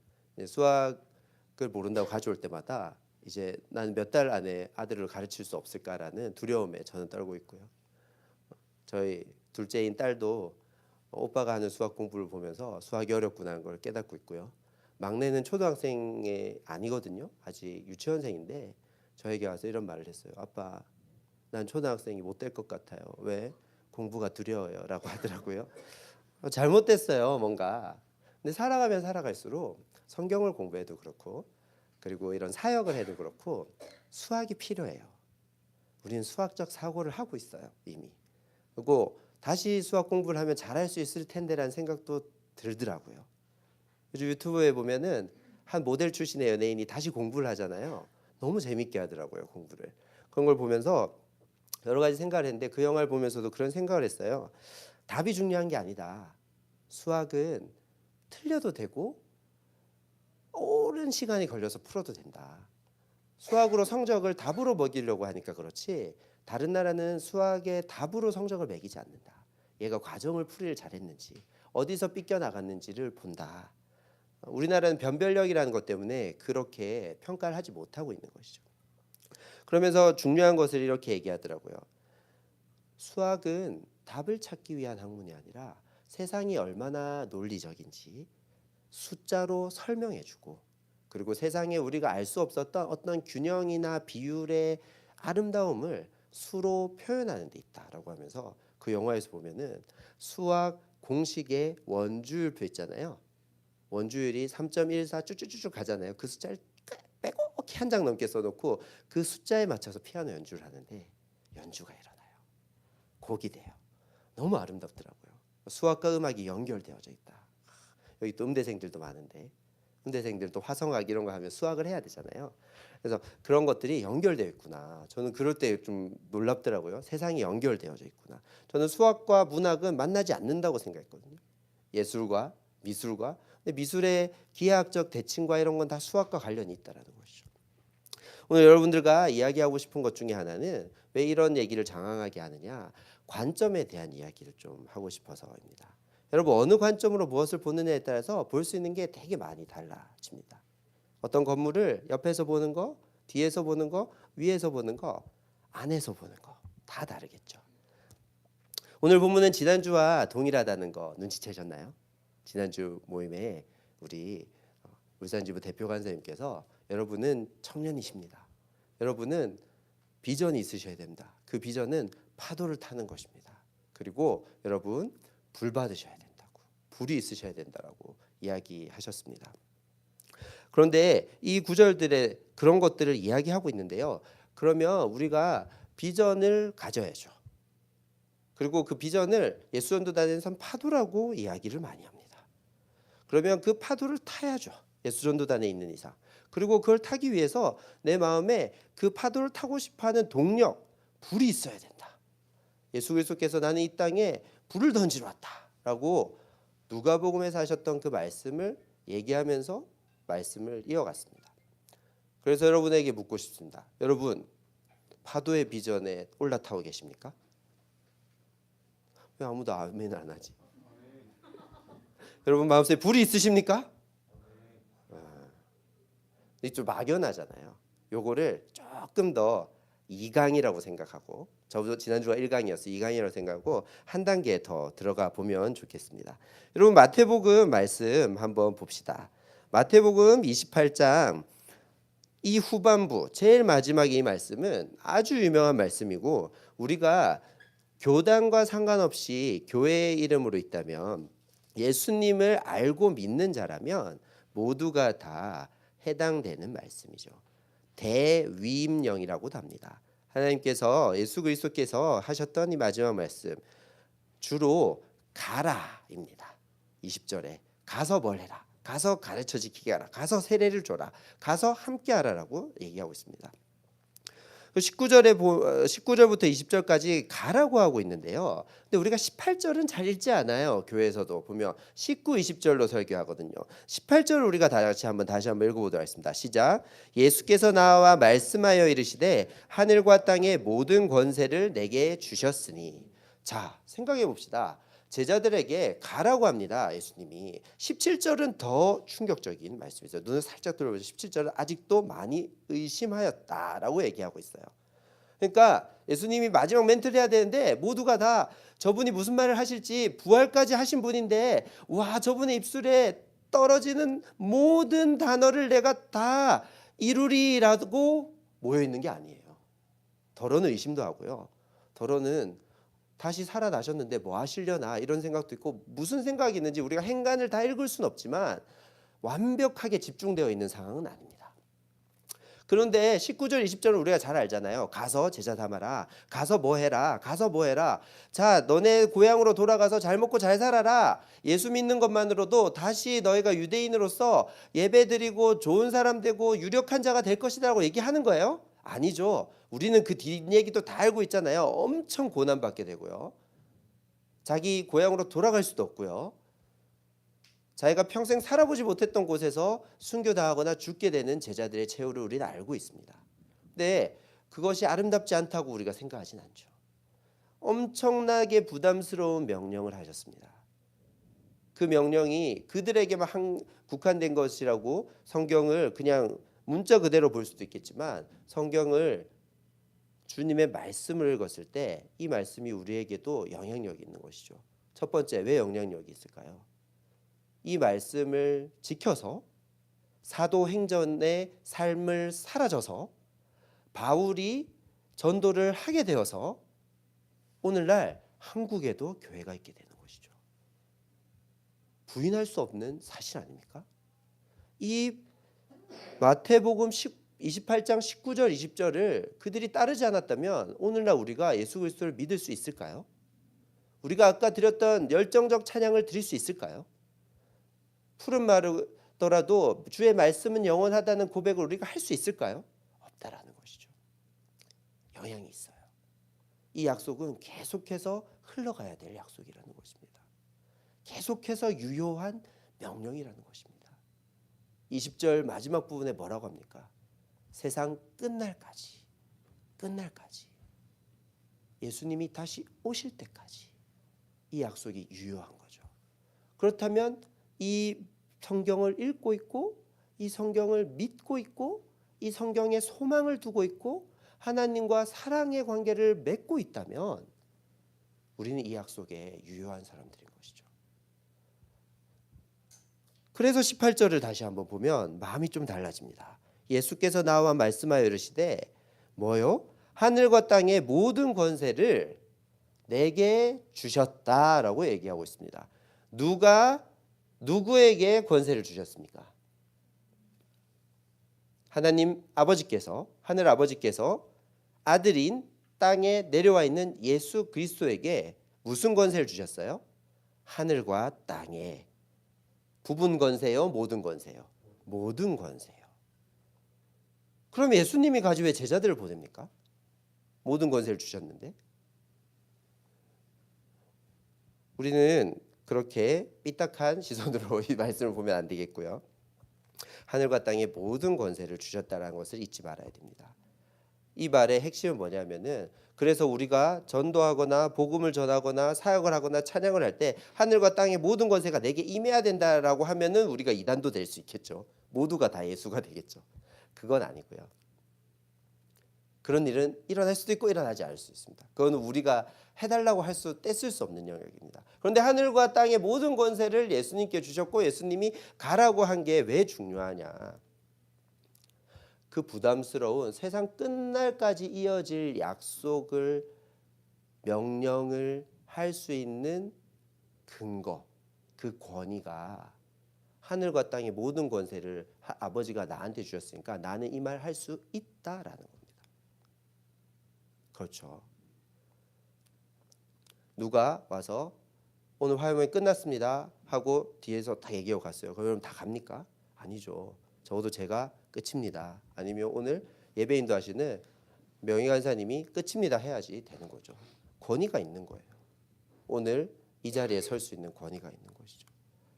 수학을 모른다고 가져올 때마다 이제 나는 몇 달 안에 아들을 가르칠 수 없을까라는 두려움에 저는 떨고 있고요. 저희 둘째인 딸도 오빠가 하는 수학 공부를 보면서 수학이 어렵구나 하는 걸 깨닫고 있고요. 막내는 초등학생이 아니거든요. 아직 유치원생인데 저에게 와서 이런 말을 했어요. 아빠, 난 초등학생이 못 될 것 같아요. 왜? 공부가 두려워요 라고 하더라고요. 잘못됐어요, 뭔가. 근데 살아가면 살아갈수록 성경을 공부해도 그렇고 그리고 이런 사역을 해도 그렇고 수학이 필요해요. 우리는 수학적 사고를 하고 있어요, 이미. 그리고 다시 수학 공부를 하면 잘할 수 있을 텐데라는 생각도 들더라고요. 요즘 유튜브에 보면은 한 모델 출신의 연예인이 다시 공부를 하잖아요. 너무 재밌게 하더라고요, 공부를. 그런 걸 보면서 여러 가지 생각을 했는데 그 영화를 보면서도 그런 생각을 했어요. 답이 중요한 게 아니다. 수학은 틀려도 되고 오랜 시간이 걸려서 풀어도 된다. 수학으로 성적을 답으로 먹이려고 하니까 그렇지 다른 나라는 수학의 답으로 성적을 매기지 않는다. 얘가 과정을 풀이를 잘했는지 어디서 삐껴나갔는지를 본다. 우리나라는 변별력이라는 것 때문에 그렇게 평가를 하지 못하고 있는 것이죠. 그러면서 중요한 것을 이렇게 얘기하더라고요. 수학은 답을 찾기 위한 학문이 아니라 세상이 얼마나 논리적인지 숫자로 설명해주고 그리고 세상에 우리가 알 수 없었던 어떤 균형이나 비율의 아름다움을 수로 표현하는 데 있다라고 하면서 그 영화에서 보면은 수학 공식의 원주율표 있잖아요. 원주율이 3.14 쭉쭉쭉 가잖아요. 그 숫자를 빼곡히 한 장 넘게 써놓고 그 숫자에 맞춰서 피아노 연주를 하는데 연주가 일어나요. 곡이 돼요. 너무 아름답더라고요. 수학과 음악이 연결되어져 있다. 여기 또 음대생들도 많은데 음대생들도 화성학 이런 거 하면 수학을 해야 되잖아요. 그래서 그런 것들이 연결되어 있구나. 저는 그럴 때 좀 놀랍더라고요. 세상이 연결되어져 있구나. 저는 수학과 문학은 만나지 않는다고 생각했거든요. 예술과 미술과 근데 미술의 기하학적 대칭과 이런 건 다 수학과 관련이 있다라는 것이죠. 오늘 여러분들과 이야기하고 싶은 것 중에 하나는 왜 이런 얘기를 장황하게 하느냐 관점에 대한 이야기를 좀 하고 싶어서입니다. 여러분 어느 관점으로 무엇을 보느냐에 따라서 볼 수 있는 게 되게 많이 달라집니다. 어떤 건물을 옆에서 보는 거, 뒤에서 보는 거, 위에서 보는 거, 안에서 보는 거 다 다르겠죠. 오늘 본문은 지난주와 동일하다는 거 눈치채셨나요? 지난주 모임에 우리 울산지부 대표 간사님께서 여러분은 청년이십니다. 여러분은 비전이 있으셔야 됩니다. 그 비전은 파도를 타는 것입니다. 그리고 여러분 불 받으셔야 된다고, 불이 있으셔야 된다라고 이야기하셨습니다. 그런데 이 구절들의 그런 것들을 이야기하고 있는데요. 그러면 우리가 비전을 가져야죠. 그리고 그 비전을 예수전도단에선 파도라고 이야기를 많이 합니다. 그러면 그 파도를 타야죠. 예수전도단에 있는 이상. 그리고 그걸 타기 위해서 내 마음에 그 파도를 타고 싶어하는 동력, 불이 있어야 된다. 예수 그리스도께서 나는 이 땅에 불을 던지러 왔다라고 누가복음에서 하셨던 그 말씀을 얘기하면서 말씀을 이어갔습니다. 그래서 여러분에게 묻고 싶습니다. 여러분 파도의 비전에 올라타고 계십니까? 왜 아무도 아멘을 안 하지? 여러분 마음속에 불이 있으십니까? 이게 좀 막연하잖아요. 요거를 조금 더 2강이라고 생각하고 저도 지난주가 1강이었어요. 2강이라고 생각하고 한 단계 더 들어가 보면 좋겠습니다. 여러분 마태복음 말씀 한번 봅시다. 마태복음 28장 이 후반부 제일 마지막에 이 말씀은 아주 유명한 말씀이고 우리가 교단과 상관없이 교회의 이름으로 있다면 예수님을 알고 믿는 자라면 모두가 다 해당되는 말씀이죠. 대위임령이라고도 합니다. 하나님께서 예수 그리스도께서 하셨던 이 마지막 말씀 주로 가라입니다. 20절에 가서 뭘 해라. 가서 가르쳐 지키게 하라. 가서 세례를 줘라. 가서 함께 하라라고 얘기하고 있습니다. 19절부터 20절까지 가라고 하고 있는데요. 근데 우리가 18절은 잘 읽지 않아요. 교회에서도 보면 19, 20절로 설교하거든요. 18절을 우리가 다시 한번 읽어보도록 하겠습니다. 시작. 예수께서 나와 말씀하여 이르시되 하늘과 땅의 모든 권세를 내게 주셨으니. 자, 생각해 봅시다. 제자들에게 가라고 합니다. 예수님이. 17절은 더 충격적인 말씀이죠. 눈을 살짝 돌려보세요. 17절은 아직도 많이 의심하였다라고 얘기하고 있어요. 그러니까 예수님이 마지막 멘트를 해야 되는데 모두가 다 저분이 무슨 말을 하실지 부활까지 하신 분인데 와 저분의 입술에 떨어지는 모든 단어를 내가 다 이루리라고 모여있는 게 아니에요. 더러는 의심도 하고요. 더러는 다시 살아나셨는데 뭐 하시려나 이런 생각도 있고, 무슨 생각이 있는지 우리가 행간을 다 읽을 수는 없지만 완벽하게 집중되어 있는 상황은 아닙니다. 그런데 19절 20절은 우리가 잘 알잖아요. 가서 제자 삼아라. 가서 뭐 해라. 가서 뭐 해라. 자, 너네 고향으로 돌아가서 잘 먹고 잘 살아라. 예수 믿는 것만으로도 다시 너희가 유대인으로서 예배드리고 좋은 사람 되고 유력한 자가 될 것이라고 얘기하는 거예요? 아니죠. 우리는 그 뒷얘기도 다 알고 있잖아요. 엄청 고난받게 되고요. 자기 고향으로 돌아갈 수도 없고요. 자기가 평생 살아보지 못했던 곳에서 순교당하거나 죽게 되는 제자들의 최후를 우리는 알고 있습니다. 근데 그것이 아름답지 않다고 우리가 생각하진 않죠. 엄청나게 부담스러운 명령을 하셨습니다. 그 명령이 그들에게만 국한된 것이라고 성경을 그냥 문자 그대로 볼 수도 있겠지만, 성경을 주님의 말씀을 읽었을 때 이 말씀이 우리에게도 영향력이 있는 것이죠. 첫 번째, 왜 영향력이 있을까요? 이 말씀을 지켜서 사도행전의 삶을 사라져서 바울이 전도를 하게 되어서 오늘날 한국에도 교회가 있게 되는 것이죠. 부인할 수 없는 사실 아닙니까? 이 마태복음 28장 19절 20절을 그들이 따르지 않았다면 오늘날 우리가 예수 그리스도를 믿을 수 있을까요? 우리가 아까 드렸던 열정적 찬양을 드릴 수 있을까요? 푸른 마르더라도 주의 말씀은 영원하다는 고백을 우리가 할 수 있을까요? 없다라는 것이죠. 영향이 있어요. 이 약속은 계속해서 흘러가야 될 약속이라는 것입니다. 계속해서 유효한 명령이라는 것입니다. 20절 마지막 부분에 뭐라고 합니까? 세상 끝날까지 예수님이 다시 오실 때까지 이 약속이 유효한 거죠. 그렇다면 이 성경을 읽고 있고, 이 성경을 믿고 있고, 이 성경에 소망을 두고 있고, 하나님과 사랑의 관계를 맺고 있다면 우리는 이 약속에 유효한 사람들인 것이죠. 그래서 18절을 다시 한번 보면 마음이 좀 달라집니다. 예수께서 나와 말씀하여 이르시되 뭐요? 하늘과 땅의 모든 권세를 내게 주셨다라고 얘기하고 있습니다. 누가 누구에게 권세를 주셨습니까? 하나님 아버지께서, 하늘 아버지께서 아들인 땅에 내려와 있는 예수 그리스도에게 무슨 권세를 주셨어요? 하늘과 땅에. 부분 권세요? 모든 권세요? 모든 권세요. 그럼 예수님이 가지고 왜 제자들을 보냅니까? 모든 권세를 주셨는데. 우리는 그렇게 삐딱한 시선으로 이 말씀을 보면 안 되겠고요. 하늘과 땅의 모든 권세를 주셨다는 것을 잊지 말아야 됩니다. 이 말의 핵심은 뭐냐면은, 그래서 우리가 전도하거나 복음을 전하거나 사역을 하거나 찬양을 할 때 하늘과 땅의 모든 권세가 내게 임해야 된다라고 하면은 우리가 이단도 될 수 있겠죠. 모두가 다 예수가 되겠죠. 그건 아니고요. 그런 일은 일어날 수도 있고 일어나지 않을 수 있습니다. 그건 우리가 해달라고 떼쓸 수 없는 영역입니다. 그런데 하늘과 땅의 모든 권세를 예수님께 주셨고 예수님이 가라고 한 게 왜 중요하냐? 그 부담스러운 세상 끝날까지 이어질 약속을, 명령을 할 수 있는 근거, 그 권위가 하늘과 땅의 모든 권세를 아버지가 나한테 주셨으니까 나는 이 말 할 수 있다라는 겁니다. 그렇죠. 누가 와서 오늘 화요일 끝났습니다 하고 뒤에서 다 얘기하고 갔어요. 그럼 다 갑니까? 아니죠. 적어도 제가 끝입니다. 아니면 오늘 예배인도 하시는 명희 간사님이 끝입니다 해야지 되는 거죠. 권위가 있는 거예요. 오늘 이 자리에 설 수 있는 권위가 있는 것이죠.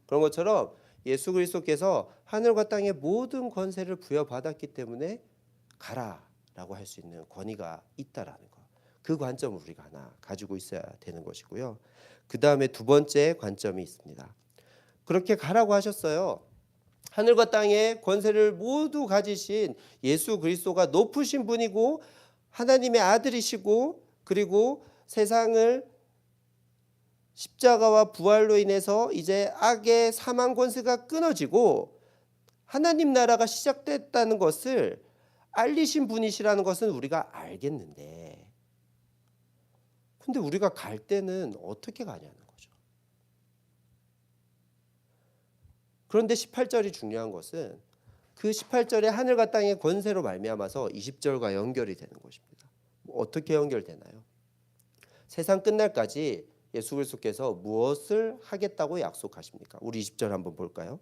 그런 것처럼 예수 그리스도께서 하늘과 땅의 모든 권세를 부여받았기 때문에 가라라고 할 수 있는 권위가 있다라는 거. 그 관점을 우리가 하나 가지고 있어야 되는 것이고요. 그 다음에 두 번째 관점이 있습니다. 그렇게 가라고 하셨어요. 하늘과 땅의 권세를 모두 가지신 예수 그리스도가 높으신 분이고 하나님의 아들이시고, 그리고 세상을 십자가와 부활로 인해서 이제 악의 사망 권세가 끊어지고 하나님 나라가 시작됐다는 것을 알리신 분이시라는 것은 우리가 알겠는데, 근데 우리가 갈 때는 어떻게 가냐는 거죠. 그런데 18절이 중요한 것은 그 18절에 하늘과 땅의 권세로 말미암아서 20절과 연결이 되는 것입니다. 어떻게 연결되나요? 세상 끝날까지 예수 그리스도께서 무엇을 하겠다고 약속하십니까? 우리 20절 한번 볼까요?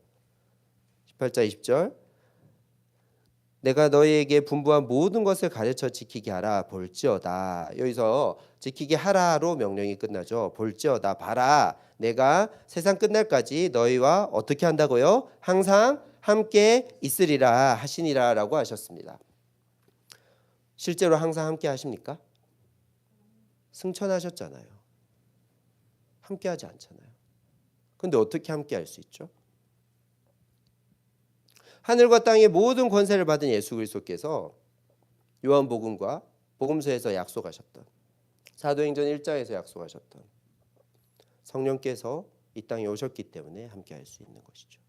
18절 20절 내가 너희에게 분부한 모든 것을 가르쳐 지키게 하라 볼지어다. 여기서 지키게 하라로 명령이 끝나죠. 볼지어다 봐라 내가 세상 끝날까지 너희와 어떻게 한다고요? 항상 함께 있으리라 하시니라 라고 하셨습니다. 실제로 항상 함께 하십니까? 승천하셨잖아요. 함께 하지 않잖아요. 근데 어떻게 함께 할 수 있죠? 하늘과 땅의 모든 권세를 받은 예수 그리스도께서 요한복음과 복음서에서 약속하셨던 사도행전 1장에서 약속하셨던 성령께서 이 땅에 오셨기 때문에 함께 할 수 있는 것이죠.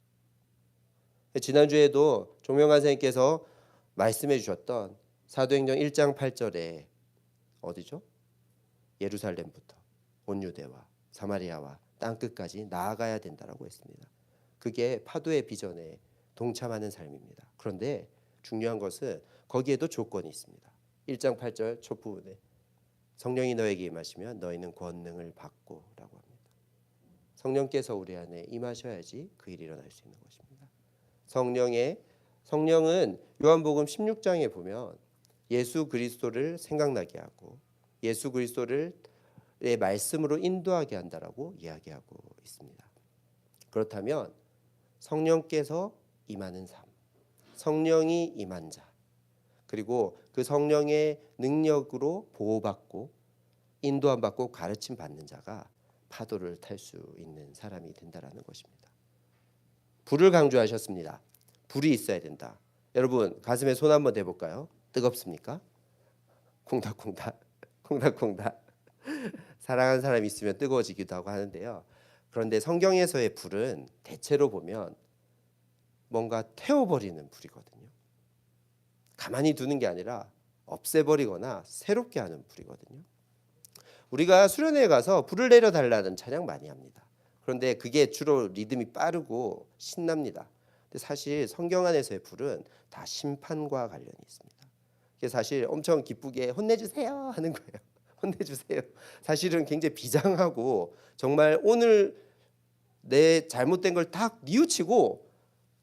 지난주에도 조명환 선생님께서 말씀해 주셨던 사도행전 1장 8절에 어디죠? 예루살렘부터 온 유대와 사마리아와 땅끝까지 나아가야 된다라고 했습니다. 그게 파도의 비전에 동참하는 삶입니다. 그런데 중요한 것은 거기에도 조건이 있습니다. 1장 8절 첫 부분에 성령이 너에게 임하시면 너희는 권능을 받고 라고 합니다. 성령께서 우리 안에 임하셔야지 그 일이 일어날 수 있는 것입니다. 성령은 요한복음 16장에 보면 예수 그리스도를 생각나게 하고 예수 그리스도를 말씀으로 인도하게 한다라고 이야기하고 있습니다. 그렇다면 성령께서 임하는 삶, 성령이 임한 자, 그리고 그 성령의 능력으로 보호받고 인도함 받고 가르침 받는 자가 파도를 탈 수 있는 사람이 된다라는 것입니다. 불을 강조하셨습니다. 불이 있어야 된다. 여러분 가슴에 손 한번 대볼까요? 뜨겁습니까? 콩닥콩닥 콩닥콩닥 사랑하는 사람이 있으면 뜨거워지기도 하고 하는데요. 그런데 성경에서의 불은 대체로 보면 뭔가 태워버리는 불이거든요. 가만히 두는 게 아니라 없애버리거나 새롭게 하는 불이거든요. 우리가 수련회에 가서 불을 내려달라는 찬양 많이 합니다. 그런데 그게 주로 리듬이 빠르고 신납니다. 근데 사실 성경 안에서의 불은 다 심판과 관련이 있습니다. 그게 사실 엄청 기쁘게 혼내주세요 하는 거예요. 혼내주세요. 사실은 굉장히 비장하고 정말 오늘 내 잘못된 걸 다 뉘우치고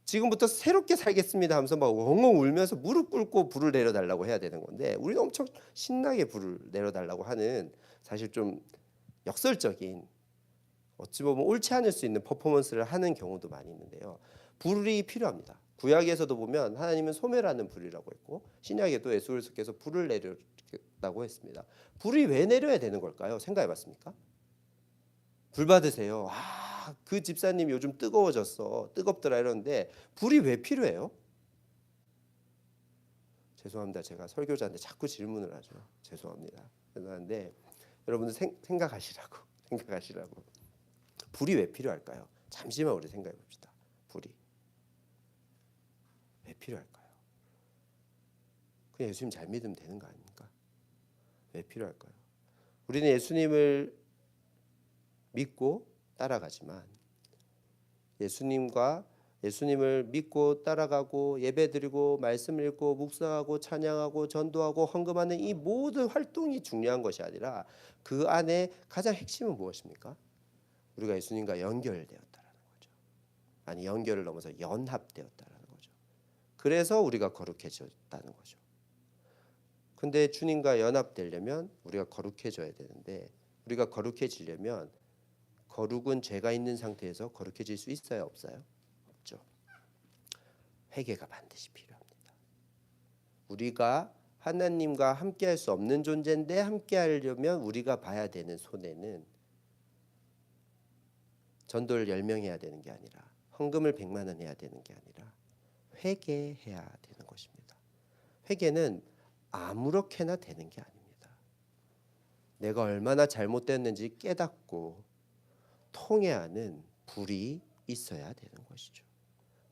지금부터 새롭게 살겠습니다 하면서 막 엉엉 울면서 무릎 꿇고 불을 내려달라고 해야 되는 건데 우리는 엄청 신나게 불을 내려달라고 하는 사실 좀 역설적인 어찌 보면 옳지 않을 수 있는 퍼포먼스를 하는 경우도 많이 있는데요. 불이 필요합니다. 구약에서도 보면 하나님은 소멸하는 불이라고 했고 신약에도 예수 그리스도께서 불을 내렸다고 했습니다. 불이 왜 내려야 되는 걸까요? 생각해봤습니까? 불 받으세요. 그 집사님 요즘 뜨거워졌어. 뜨겁더라 이러는데 불이 왜 필요해요? 죄송합니다. 제가 설교자인데 자꾸 질문을 하죠. 죄송합니다. 죄송한데 여러분들 생각하시라고. 불이 왜 필요할까요? 잠시만 우리 생각해 봅시다. 불이 왜 필요할까요? 그냥 예수님 잘 믿으면 되는 거 아닙니까? 왜 필요할까요? 우리는 예수님을 믿고 따라가지만 예수님을 믿고 따라가고 예배드리고 말씀 읽고 묵상하고 찬양하고 전도하고 헌금하는 이 모든 활동이 중요한 것이 아니라 그 안에 가장 핵심은 무엇입니까? 우리가 예수님과 연결되었다라는 거죠. 아니 연결을 넘어서 연합되었다라는 거죠. 그래서 우리가 거룩해졌다는 거죠. 근데 주님과 연합되려면 우리가 거룩해져야 되는데 우리가 거룩해지려면 거룩은 죄가 있는 상태에서 거룩해질 수 있어요? 없어요? 없죠. 회개가 반드시 필요합니다. 우리가 하나님과 함께할 수 없는 존재인데 함께하려면 우리가 봐야 되는 손해는 전도를 10명 해야 되는 게 아니라 헌금을 100만 원 해야 되는 게 아니라 회개해야 되는 것입니다. 회개는 아무렇게나 되는 게 아닙니다. 내가 얼마나 잘못됐는지 깨닫고 통회하는 불이 있어야 되는 것이죠.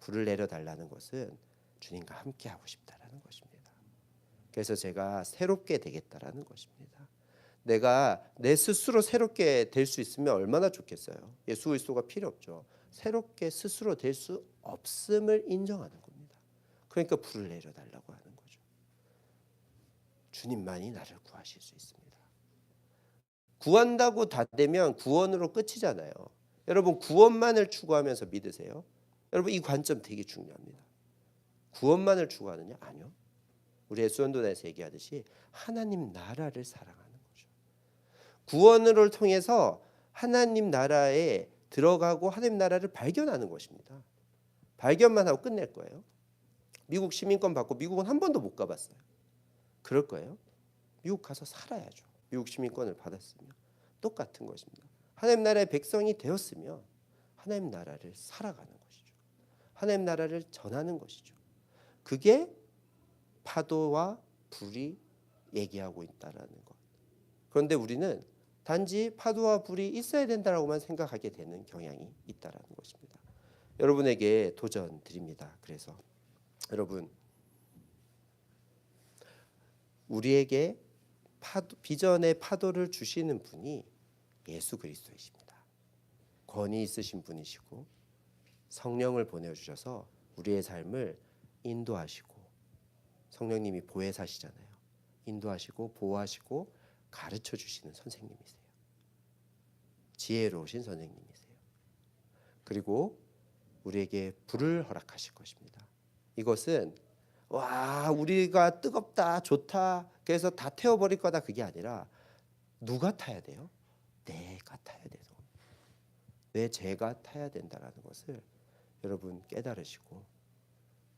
불을 내려달라는 것은 주님과 함께하고 싶다라는 것입니다. 그래서 제가 새롭게 되겠다라는 것입니다. 내가 내 스스로 새롭게 될 수 있으면 얼마나 좋겠어요. 예수 그리스도가 필요 없죠. 새롭게 스스로 될 수 없음을 인정하는 겁니다. 그러니까 불을 내려달라고 하는 거죠. 주님만이 나를 구하실 수 있습니다. 구한다고 다 되면 구원으로 끝이잖아요. 여러분 구원만을 추구하면서 믿으세요? 여러분 이 관점 되게 중요합니다. 구원만을 추구하느냐? 아니요. 우리 예수원도단에서 얘기하듯이 하나님 나라를 사랑하는 거죠. 구원을 통해서 하나님 나라에 들어가고 하나님 나라를 발견하는 것입니다. 발견만 하고 끝낼 거예요. 미국 시민권 받고 미국은 한 번도 못 가봤어요. 그럴 거예요. 미국 가서 살아야죠. 미국 시민권을 받았으면 똑같은 것입니다. 하나님 나라의 백성이 되었으면 하나님 나라를 살아가는 것이죠. 하나님 나라를 전하는 것이죠. 그게 파도와 불이 얘기하고 있다라는 것. 그런데 우리는 단지 파도와 불이 있어야 된다라고만 생각하게 되는 경향이 있다라는 것입니다. 여러분에게 도전 드립니다. 그래서 여러분 우리에게 비전의 파도를 주시는 분이 예수 그리스도이십니다. 권위 있으신 분이시고 성령을 보내주셔서 우리의 삶을 인도하시고 성령님이 보혜사시잖아요. 인도하시고 보호하시고 가르쳐 주시는 선생님이세요. 지혜로우신 선생님이세요. 그리고 우리에게 불을 허락하실 것입니다. 이것은 와 우리가 뜨겁다 좋다 그래서 다 태워버릴 거다 그게 아니라 누가 타야 돼요? 내가 타야 돼서 내 제가 타야 된다라는 것을 여러분 깨달으시고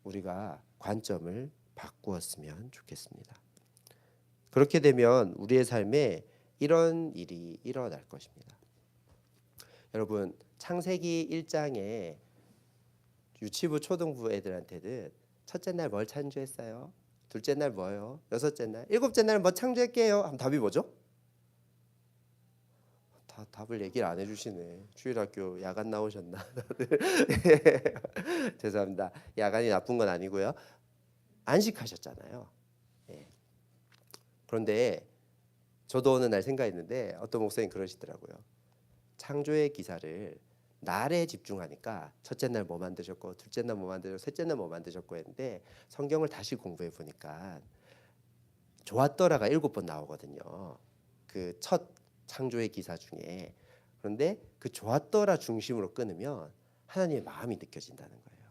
우리가 관점을 바꾸었으면 좋겠습니다. 그렇게 되면 우리의 삶에 이런 일이 일어날 것입니다. 여러분 창세기 1장에 유치부 초등부 애들한테는 첫째 날 뭘 창조했어요? 둘째 날 뭐요? 여섯째 날, 일곱째 날 뭐 창조할게요? 하면 답이 뭐죠? 다 답을 얘기를 안 해주시네. 주일학교 야간 나오셨나? 죄송합니다. 야간이 나쁜 건 아니고요. 안식하셨잖아요. 예. 그런데 저도 어느 날 생각했는데 어떤 목사님 그러시더라고요. 창조의 기사를 날에 집중하니까 첫째 날 뭐 만드셨고 둘째 날 뭐 만드셨고 셋째 날 뭐 만드셨고 했는데 성경을 다시 공부해 보니까 좋았더라가 7번 나오거든요. 그 첫 창조의 기사 중에. 그런데 그 좋았더라 중심으로 끊으면 하나님의 마음이 느껴진다는 거예요.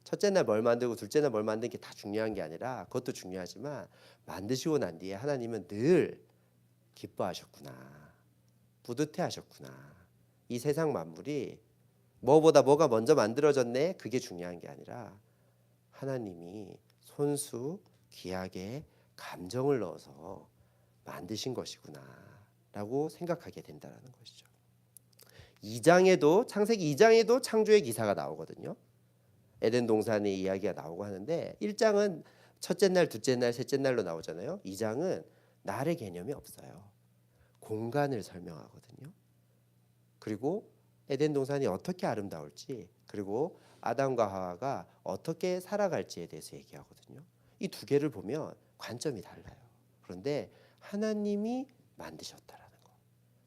첫째 날 뭘 만들고 둘째 날 뭘 만든 게 다 중요한 게 아니라 그것도 중요하지만 만드시고 난 뒤에 하나님은 늘 기뻐하셨구나. 뿌듯해하셨구나. 이 세상 만물이 뭐보다 뭐가 먼저 만들어졌네 그게 중요한 게 아니라 하나님이 손수 귀하게 감정을 넣어서 만드신 것이구나 라고 생각하게 된다는 것이죠. 2장에도 창세기 2장에도 창조의 기사가 나오거든요. 에덴 동산의 이야기가 나오고 하는데 1장은 첫째 날, 둘째 날, 셋째 날로 나오잖아요. 2장은 날의 개념이 없어요. 공간을 설명하거든요. 그리고 에덴 동산이 어떻게 아름다울지 그리고 아담과 하와가 어떻게 살아갈지에 대해서 얘기하거든요. 이 두 개를 보면 관점이 달라요. 그런데 하나님이 만드셨다라는 거.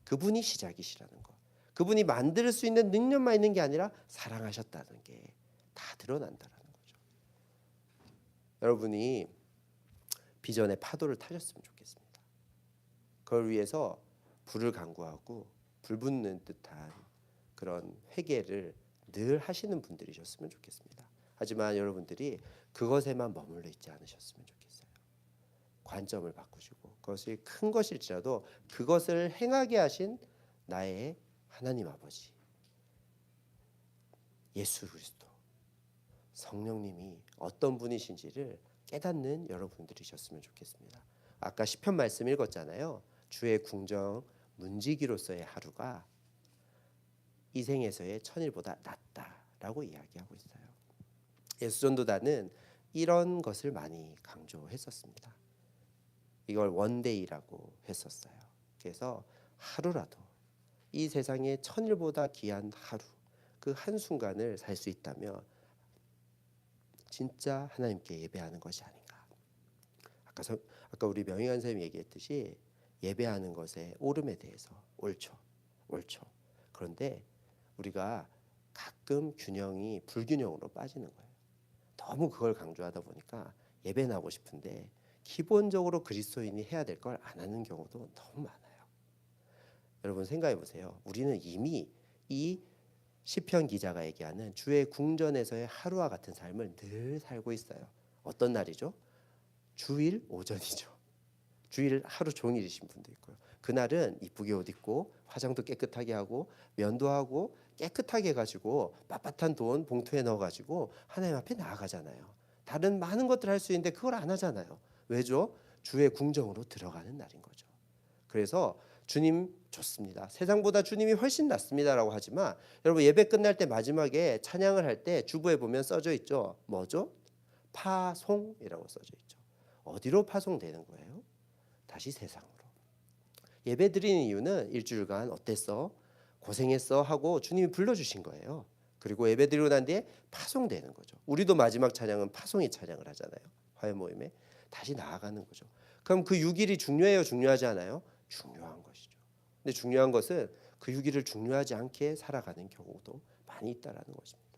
그분이 시작이시라는 거. 그분이 만들 수 있는 능력만 있는 게 아니라 사랑하셨다는 게 다 드러난다라는 거죠. 여러분이 비전의 파도를 타셨으면 좋겠습니다. 그걸 위해서 불을 간구하고 불붙는 듯한 그런 회개를 늘 하시는 분들이셨으면 좋겠습니다. 하지만 여러분들이 그것에만 머물러 있지 않으셨으면 좋겠어요. 관점을 바꾸시고 그것이 큰 것일지라도 그것을 행하게 하신 나의 하나님 아버지 예수 그리스도 성령님이 어떤 분이신지를 깨닫는 여러분들이셨으면 좋겠습니다. 아까 시편 말씀 읽었잖아요. 주의 궁정 문지기로서의 하루가 이 생에서의 천일보다 낫다라고 이야기하고 있어요. 예수전도단은 이런 것을 많이 강조했었습니다. 이걸 원데이라고 했었어요. 그래서 하루라도 이 세상에 천일보다 귀한 하루 그 한순간을 살 수 있다면 진짜 하나님께 예배하는 것이 아닌가. 아까 우리 명희관 선생님이 얘기했듯이 예배하는 것의 옳음에 대해서 옳죠. 그런데 우리가 가끔 균형이 불균형으로 빠지는 거예요. 너무 그걸 강조하다 보니까 예배 나오고 싶은데 기본적으로 그리스도인이 해야 될 걸 안 하는 경우도 너무 많아요. 여러분 생각해 보세요. 우리는 이미 이 시편 기자가 얘기하는 주의 궁전에서의 하루와 같은 삶을 늘 살고 있어요. 어떤 날이죠? 주일 오전이죠. 주일 하루 종일이신 분도 있고요. 그날은 이쁘게 옷 입고 화장도 깨끗하게 하고 면도 하고 깨끗하게 해가지고 빳빳한 돈 봉투에 넣어가지고 하나님 앞에 나아가잖아요. 다른 많은 것들 할 수 있는데 그걸 안 하잖아요. 왜죠? 주의 궁정으로 들어가는 날인 거죠. 그래서 주님 좋습니다. 세상보다 주님이 훨씬 낫습니다라고 하지만 여러분 예배 끝날 때 마지막에 찬양을 할 때 주보에 보면 써져 있죠. 뭐죠? 파송이라고 써져 있죠. 어디로 파송되는 거예요? 다시 세상으로. 예배 드리는 이유는 일주일간 어땠어? 고생했어? 하고 주님이 불러주신 거예요. 그리고 예배 드리고 난 뒤에 파송되는 거죠. 우리도 마지막 찬양은 파송의 찬양을 하잖아요. 화요 모임에 다시 나아가는 거죠. 그럼 그 6일이 중요해요? 중요하지 않아요? 중요한 것이죠. 근데 중요한 것은 그 6일을 중요하지 않게 살아가는 경우도 많이 있다라는 것입니다.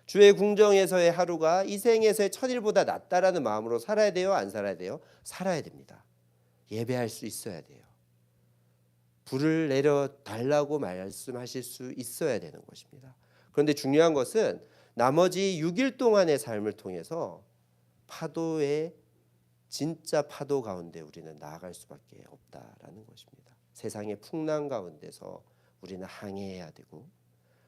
주의 궁정에서의 하루가 이 생에서의 천일보다 낫다라는 마음으로 살아야 돼요? 안 살아야 돼요? 살아야 됩니다. 예배할 수 있어야 돼요. 불을 내려 달라고 말씀하실 수 있어야 되는 것입니다. 그런데 중요한 것은 나머지 6일 동안의 삶을 통해서 파도의 진짜 파도 가운데 우리는 나아갈 수밖에 없다라는 것입니다. 세상의 풍랑 가운데서 우리는 항해해야 되고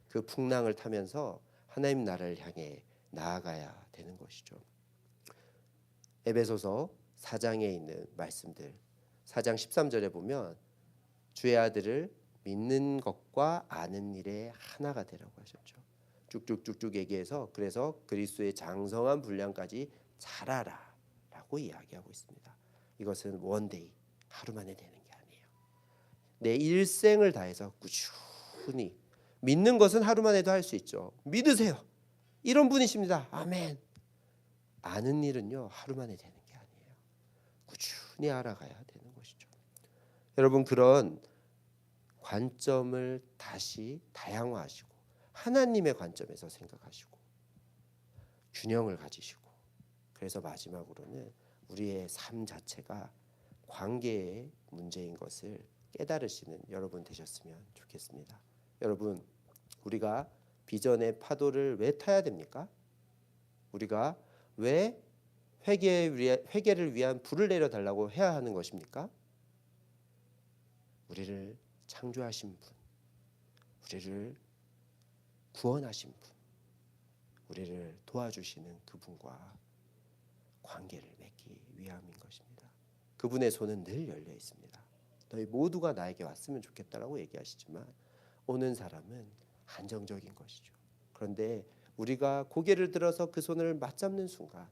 그 풍랑을 타면서 하나님 나라를 향해 나아가야 되는 것이죠. 에베소서 4장에 있는 말씀들 4장 13절에 보면 주의 아들을 믿는 것과 아는 일에 하나가 되라고 하셨죠. 쭉쭉쭉쭉 얘기해서 그래서 그리스도의 장성한 분량까지 자라라 라고 이야기하고 있습니다. 이것은 원데이 하루 만에 되는 게 아니에요. 내 일생을 다해서 꾸준히 믿는 것은 하루 만에도 할 수 있죠. 믿으세요. 이런 분이십니다. 아멘. 아는 일은요 하루 만에 되는 게 아니에요. 꾸준히 알아가야 되는 것이죠. 여러분 그런 관점을 다시 다양화하시고 하나님의 관점에서 생각하시고 균형을 가지시고 그래서 마지막으로는 우리의 삶 자체가 관계의 문제인 것을 깨달으시는 여러분 되셨으면 좋겠습니다. 여러분 우리가 비전의 파도를 왜 타야 됩니까? 우리가 왜 회개를 위한 불을 내려달라고 해야 하는 것입니까? 우리를 창조하신 분, 우리를 구원하신 분, 우리를 도와주시는 그분과 관계를 맺기 위함인 것입니다. 그분의 손은 늘 열려 있습니다. 너희 모두가 나에게 왔으면 좋겠다라고 얘기하시지만 오는 사람은 한정적인 것이죠. 그런데 우리가 고개를 들어서 그 손을 맞잡는 순간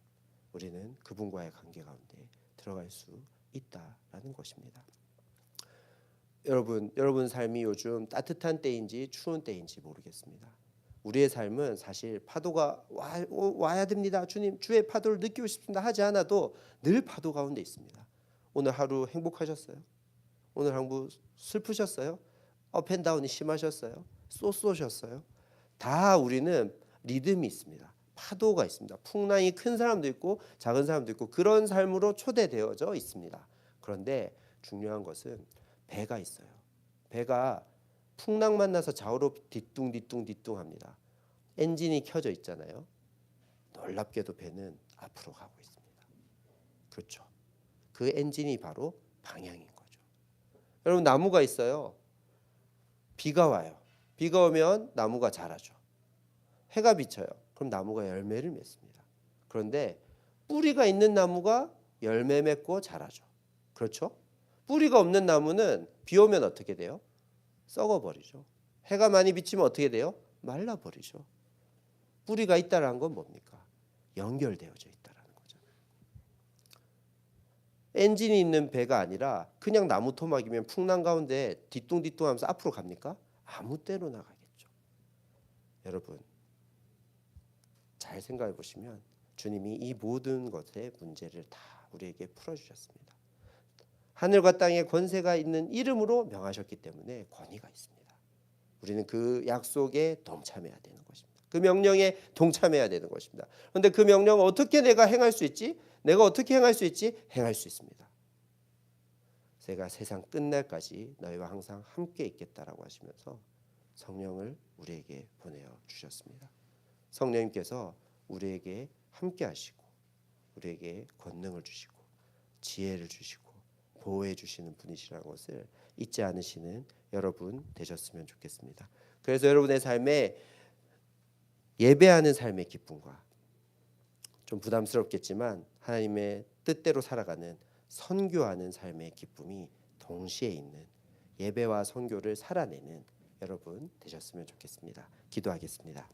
우리는 그분과의 관계 가운데 들어갈 수 있다라는 것입니다. 여러분 삶이 요즘 따뜻한 때인지 추운 때인지 모르겠습니다. 우리의 삶은 사실 파도가 와야 됩니다. 주님 주의 파도를 느끼고 싶습니다 하지 않아도 늘 파도 가운데 있습니다. 오늘 하루 행복하셨어요? 오늘 하루 슬프셨어요? 업앤다운이 심하셨어요? 쏘쏘셨어요? 다 우리는 리듬이 있습니다. 파도가 있습니다. 풍랑이 큰 사람도 있고 작은 사람도 있고 그런 삶으로 초대되어져 있습니다. 그런데 중요한 것은 배가 있어요. 배가 풍랑 만나서 좌우로 뒤뚱합니다. 엔진이 켜져 있잖아요. 놀랍게도 배는 앞으로 가고 있습니다. 그렇죠. 그 엔진이 바로 방향인 거죠. 여러분 나무가 있어요. 비가 와요. 비가 오면 나무가 자라죠. 해가 비쳐요. 그럼 나무가 열매를 맺습니다. 그런데 뿌리가 있는 나무가 열매 맺고 자라죠. 그렇죠? 뿌리가 없는 나무는 비 오면 어떻게 돼요? 썩어버리죠. 해가 많이 비치면 어떻게 돼요? 말라버리죠. 뿌리가 있다라는 건 뭡니까? 연결되어져 있다라는 거잖아요. 엔진이 있는 배가 아니라 그냥 나무 토막이면 풍랑 가운데 뒤뚱뒤뚱하면서 앞으로 갑니까? 아무 때로나 가겠죠. 여러분 잘 생각해 보시면 주님이 이 모든 것의 문제를 다 우리에게 풀어주셨습니다. 하늘과 땅의 권세가 있는 이름으로 명하셨기 때문에 권위가 있습니다. 우리는 그 약속에 동참해야 되는 것입니다. 그 명령에 동참해야 되는 것입니다. 그런데 그 명령을 어떻게 내가 행할 수 있지? 내가 어떻게 행할 수 있지? 행할 수 있습니다. 제가 세상 끝날까지 너희와 항상 함께 있겠다라고 하시면서 성령을 우리에게 보내어 주셨습니다. 성령님께서 우리에게 함께 하시고 우리에게 권능을 주시고 지혜를 주시고 보호해 주시는 분이시라는 것을 잊지 않으시는 여러분 되셨으면 좋겠습니다. 그래서 여러분의 삶에 예배하는 삶의 기쁨과 좀 부담스럽겠지만 하나님의 뜻대로 살아가는 선교하는 삶의 기쁨이 동시에 있는 예배와 선교를 살아내는 여러분 되셨으면 좋겠습니다. 기도하겠습니다.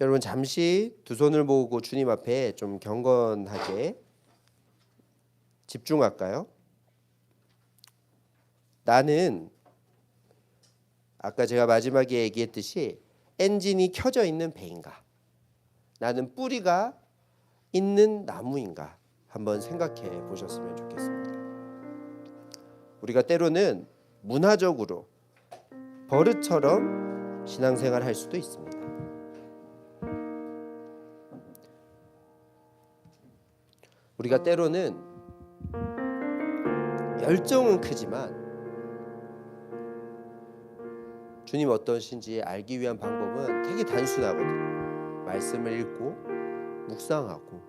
여러분 잠시 두 손을 모으고 주님 앞에 좀 경건하게 집중할까요? 나는 아까 제가 마지막에 얘기했듯이 엔진이 켜져 있는 배인가? 나는 뿌리가 있는 나무인가? 한번 생각해 보셨으면 좋겠습니다. 우리가 때로는 문화적으로 버릇처럼 신앙생활을 할 수도 있습니다. 우리가 때로는 열정은 크지만 주님 어떠신지 알기 위한 방법은 되게 단순하거든요. 말씀을 읽고 묵상하고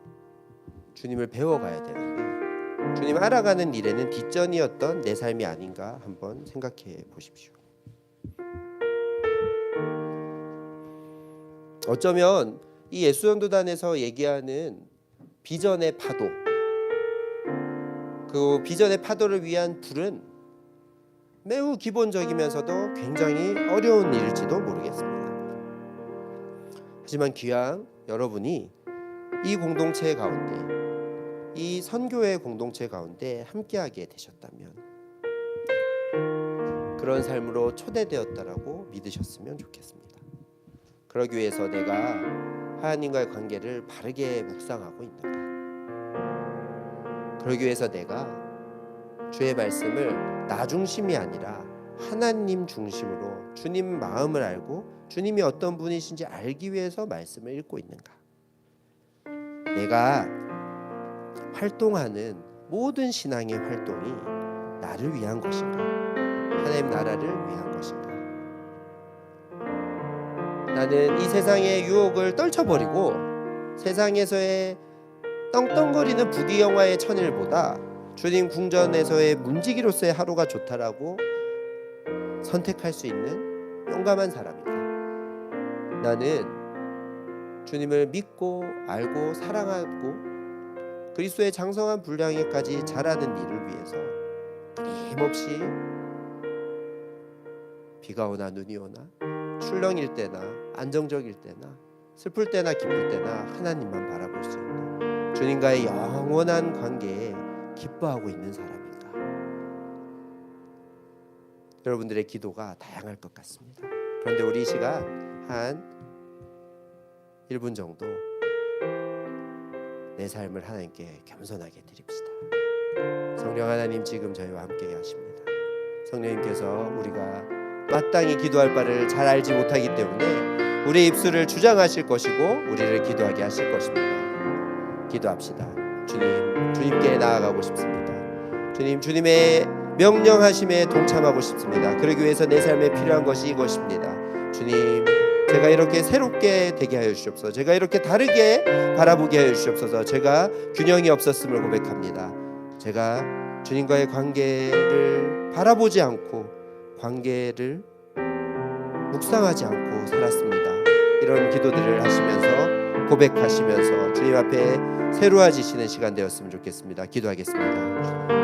주님을 배워가야 되는데 주님 알아가는 일에는 뒷전이었던 내 삶이 아닌가 한번 생각해 보십시오. 어쩌면 이 예수전도단에서 얘기하는 비전의 파도, 그 비전의 파도를 위한 불은 매우 기본적이면서도 굉장히 어려운 일일지도 모르겠습니다. 하지만 귀한 여러분이 이 공동체 가운데, 이 선교회 공동체 가운데 함께하게 되셨다면 그런 삶으로 초대되었다라고 믿으셨으면 좋겠습니다. 그러기 위해서 내가 하나님과의 관계를 바르게 묵상하고 있는가? 그러기 위해서 내가 주의 말씀을 나 중심이 아니라 하나님 중심으로 주님 마음을 알고 주님이 어떤 분이신지 알기 위해서 말씀을 읽고 있는가? 내가 활동하는 모든 신앙의 활동이 나를 위한 것인가? 하나님 나라를 위한 것인가? 나는 이 세상의 유혹을 떨쳐버리고 세상에서의 떵떵거리는 부귀영화의 천일보다 주님 궁전에서의 문지기로서의 하루가 좋다라고 선택할 수 있는 용감한 사람이다. 나는 주님을 믿고 알고 사랑하고 그리스도의 장성한 분량에까지 자라는 일을 위해서 끊임없이 비가 오나 눈이 오나 출렁일 때나 안정적일 때나 슬플 때나 기쁠 때나 하나님만 바라볼 수 있는 주님과의 영원한 관계에 기뻐하고 있는 사람인가? 여러분들의 기도가 다양할 것 같습니다. 그런데 우리 이 시간 한 1분 정도 내 삶을 하나님께 겸손하게 드립시다. 성령 하나님 지금 저희와 함께 하십니다. 성령님께서 우리가 마땅히 기도할 바를 잘 알지 못하기 때문에 우리의 입술을 주장하실 것이고 우리를 기도하게 하실 것입니다. 기도합시다. 주님께 나아가고 싶습니다. 주님의 명령하심에 동참하고 싶습니다. 그러기 위해서 내 삶에 필요한 것이 이것입니다. 주님, 제가 이렇게 새롭게 되게 하여 주시옵소서. 제가 이렇게 다르게 바라보게 하여 주시옵소서. 제가 균형이 없었음을 고백합니다. 제가 주님과의 관계를 바라보지 않고 관계를 묵상하지 않고 살았습니다. 이런 기도들을 하시면서 고백하시면서 주님 앞에 새로워지시는 시간 되었으면 좋겠습니다. 기도하겠습니다. 감사합니다.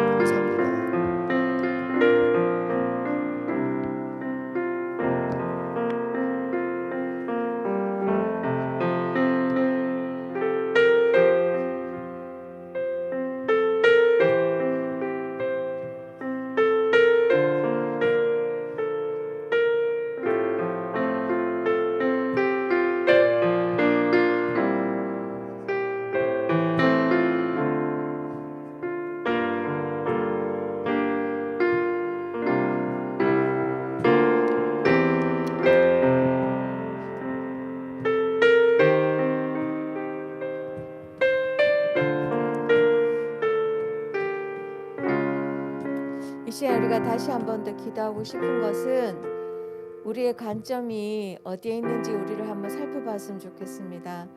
시간 우리가 다시 한 번 더 기도하고 싶은 것은 우리의 관점이 어디에 있는지 우리를 한번 살펴봤으면 좋겠습니다.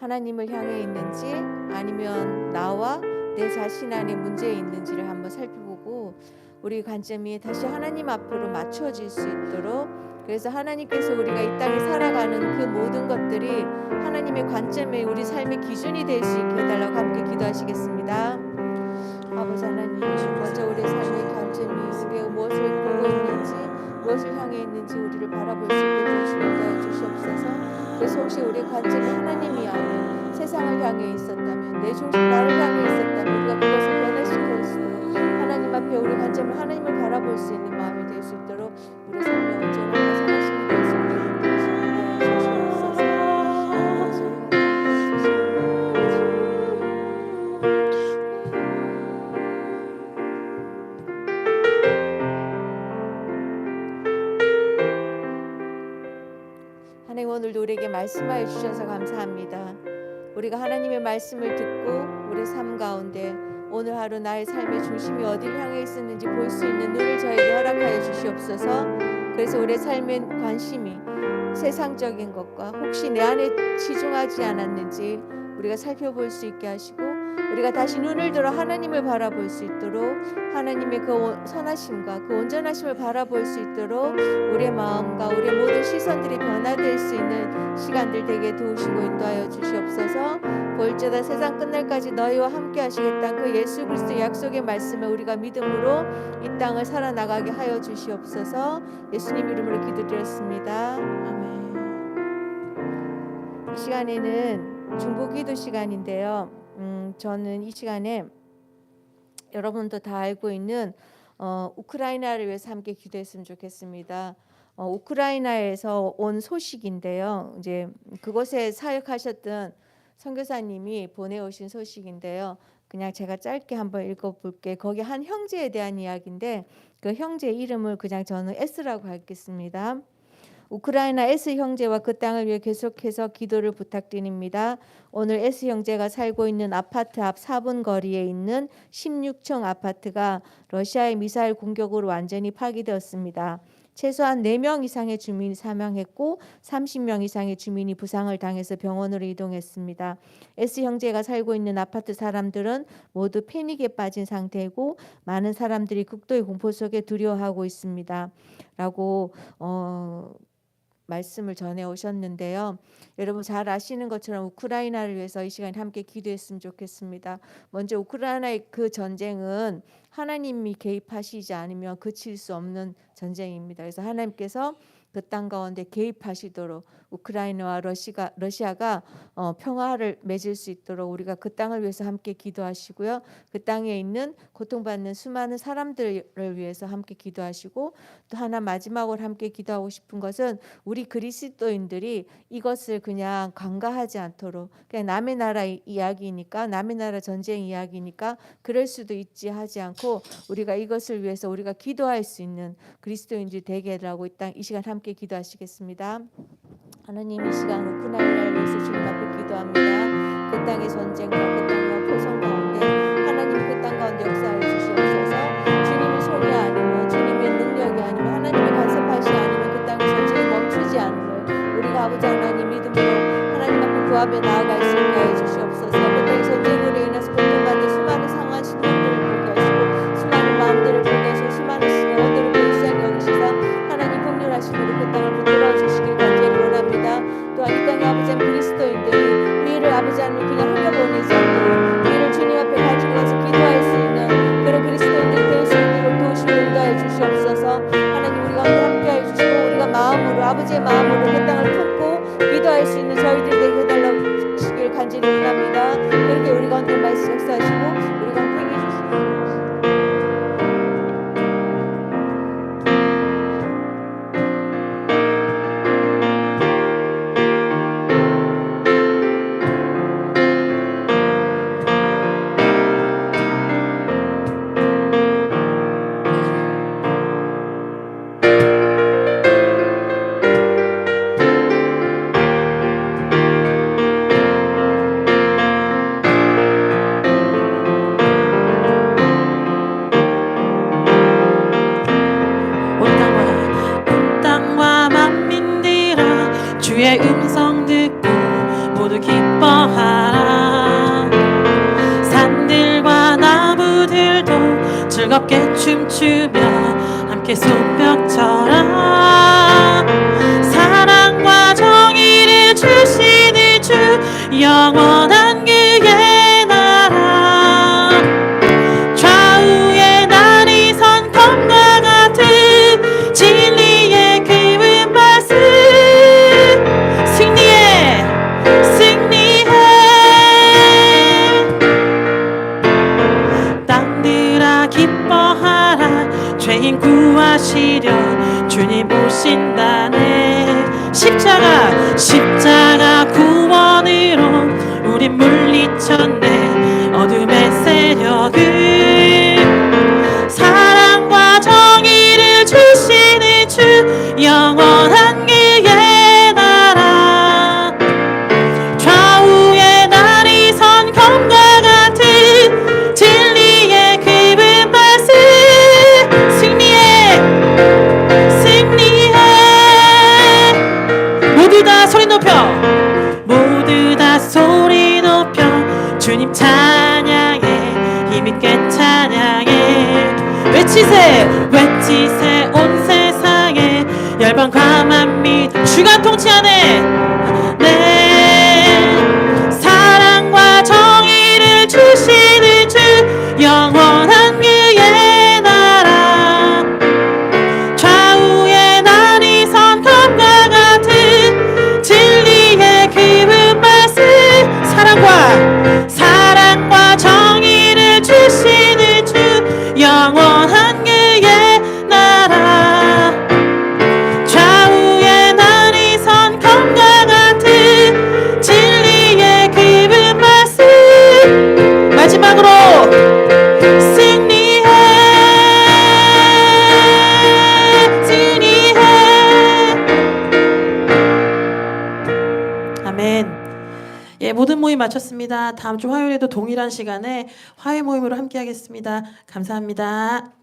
하나님을 향해 있는지 아니면 나와 내 자신 안에 문제 있는지를 한번 살펴보고 우리 관점이 다시 하나님 앞으로 맞춰질 수 있도록, 그래서 하나님께서 우리가 이 땅에 살아가는 그 모든 것들이 하나님의 관점에 우리 삶의 기준이 될 수 있게 해달라고 함께 기도하시겠습니다. 아버지 하나님, 먼저 우리의 삶의 관점이 우리가 무엇을 보고 있는지 무엇을 향해 있는지 우리를 바라볼 수 있게 도와주시옵소서. 주시옵소서. 그래서 혹시 우리의 관점이 하나님이 아닌 세상을 향해 있었다면, 내 중심 나를 향해 있었다면 우리가 그것을 변화시킬 수 있도록 하나님 앞에 우리 관점을 하나님을 바라볼 수 있는 마음이 될 수 있도록 우리 삶에 언제나 선하심이 될 수 있도록 도와주시옵소서. 하나님, 오늘도 우리에게 말씀하여 주셔서 감사합니다. 우리가 하나님의 말씀을 듣고 우리 삶 가운데 오늘 하루 나의 삶의 중심이 어디를 향해 있었는지 볼 수 있는 눈을 저에게 허락하여 주시옵소서. 그래서 우리의 삶의 관심이 세상적인 것과 혹시 내 안에 치중하지 않았는지 우리가 살펴볼 수 있게 하시고, 우리가 다시 눈을 들어 하나님을 바라볼 수 있도록, 하나님의 그 선하심과 그 온전하심을 바라볼 수 있도록 우리의 마음과 우리의 모든 시선들이 변화될 수 있는 시간들 되게 도우시고 인도하여 주시옵소서. 볼지어다 세상 끝날까지 너희와 함께 하시겠다는 그 예수 그리스도의 약속의 말씀을 우리가 믿음으로 이 땅을 살아나가게 하여 주시옵소서. 예수님 이름으로 기도드렸습니다. 아멘. 이 시간에는 중보기도 시간인데요. 저는 이 시간에 여러분도 다 알고 있는 우크라이나를 위해서 함께 기도했으면 좋겠습니다. 우크라이나에서 온 소식인데요. 이제 그곳에 사역하셨던 선교사님이 보내오신 소식인데요. 그냥 제가 짧게 한번 읽어볼게요. 거기 한 형제에 대한 이야기인데 그 형제 이름을 그냥 저는 S라고 하겠습니다. 우크라이나 S 형제와 그 땅을 위해 계속해서 기도를 부탁드립니다. 오늘 S 형제가 살고 있는 아파트 앞 4분 거리에 있는 16층 아파트가 러시아의 미사일 공격으로 완전히 파괴되었습니다. 최소한 4명 이상의 주민이 사망했고 30명 이상의 주민이 부상을 당해서 병원으로 이동했습니다. S 형제가 살고 있는 아파트 사람들은 모두 패닉에 빠진 상태이고 많은 사람들이 극도의 공포 속에 두려워하고 있습니다. 라고 말씀을 전해 오셨는데요. 여러분 잘 아시는 것처럼 우크라이나를 위해서 이 시간에 함께 기도했으면 좋겠습니다. 먼저 우크라이나의 그 전쟁은 하나님이 개입하시지 않으면 그칠 수 없는 전쟁입니다. 그래서 하나님께서 그 땅 가운데 개입하시도록 우크라이나와 러시아가 평화를 맺을 수 있도록 우리가 그 땅을 위해서 함께 기도하시고요. 그 땅에 있는 고통받는 수많은 사람들을 위해서 함께 기도하시고, 또 하나 마지막으로 함께 기도하고 싶은 것은 우리 그리스도인들이 이것을 그냥 간과하지 않도록, 그냥 남의 나라 이야기니까, 남의 나라 전쟁 이야기니까 그럴 수도 있지 하지 않고 우리가 이것을 위해서 우리가 기도할 수 있는 그리스도인들이 되게 해달라고 이 시간 함께 기도하시겠습니다. 하나님, 이 시간 우크라이나를 위해서 주님 앞에 기도합니다. 그 땅의 전쟁과 그 땅의 포성 가운데 하나님이 그 땅 가운데 역사해 주시옵소서. 주님의 손이 아니면, 주님의 능력이 아니면, 하나님의 간섭하시 아니면 그 땅의 전쟁이 멈추지 않음을 우리가 아버지 하나님 믿음으로 하나님 앞에 그 앞에 나아갈 수 있게 해 주시옵소서. 그 땅의 전쟁으로 인해서 고통받는 수많은 상한 신령들을 보게 하시고 수많은 마음들을 보게 하시고 수많은 영혼들을 불쌍히 여기시사 하나님 긍휼하심으로 그 땅을 붙들어 주시길 간절히 원합니다. 또한 이 땅의 아버지 하나님 그리스도인들이 위를 아버지 하나님 그냥 흘려보내지 않도록 위를 주님 앞에 가지고 가서 기도할 수 있는 그런 그리스도인들이 될 수 있도록 도우시고 인도하여 주시옵소서. 하나님 우리가 함께하여 주시고 우리가 마음으로 아버지의 마음으로 그 땅을 품고 기도할 수 있는 저희들이 되게 해달라고 주시길 간절히 원합니다. 그렇게 우리 가운데 말씀 역사하시고 우리 가운데 행해 주시옵소서. 즐겁게 춤추며 함께 손뼉쳐라. 사랑과 정의를 주시는 주, 영원한 그의 나라. 좌우에 날이 선 검과 같은 진리의 그분 말씀. 승리해 땅들아 기뻐하라. 죄인 구하시려 주님 오신다네. 십자가 구원으로 우린 물리쳤네 어둠의 세력을. 사랑과 정의를 주시는 주, 영원한 그의 나라. 좌우에 날이 선 검과 같은 진리의 그분 말씀. 승리해 모두 다 소리 높여, 모두 다 소리 높여 주님 찬양해, 힘있게 찬양해. 외치세 온 세상에 열방과 만민 주가 통치하네. 네. 사랑과 정의를 주시는 주, 영원한 그의 나라. 좌우에 날이 선 검과 같은 진리의 그분 말씀. 사랑과 정의를 주시는 주, 영원한 그의 나라. 좌우에 날이 선 검과 같은 진리의 그분 말씀. 마지막으로 승리해 아멘. 예, 모든 모임 마쳤습니다. 다음 주 화요일에도 동일한 시간에 화요 모임으로 함께 하겠습니다. 감사합니다.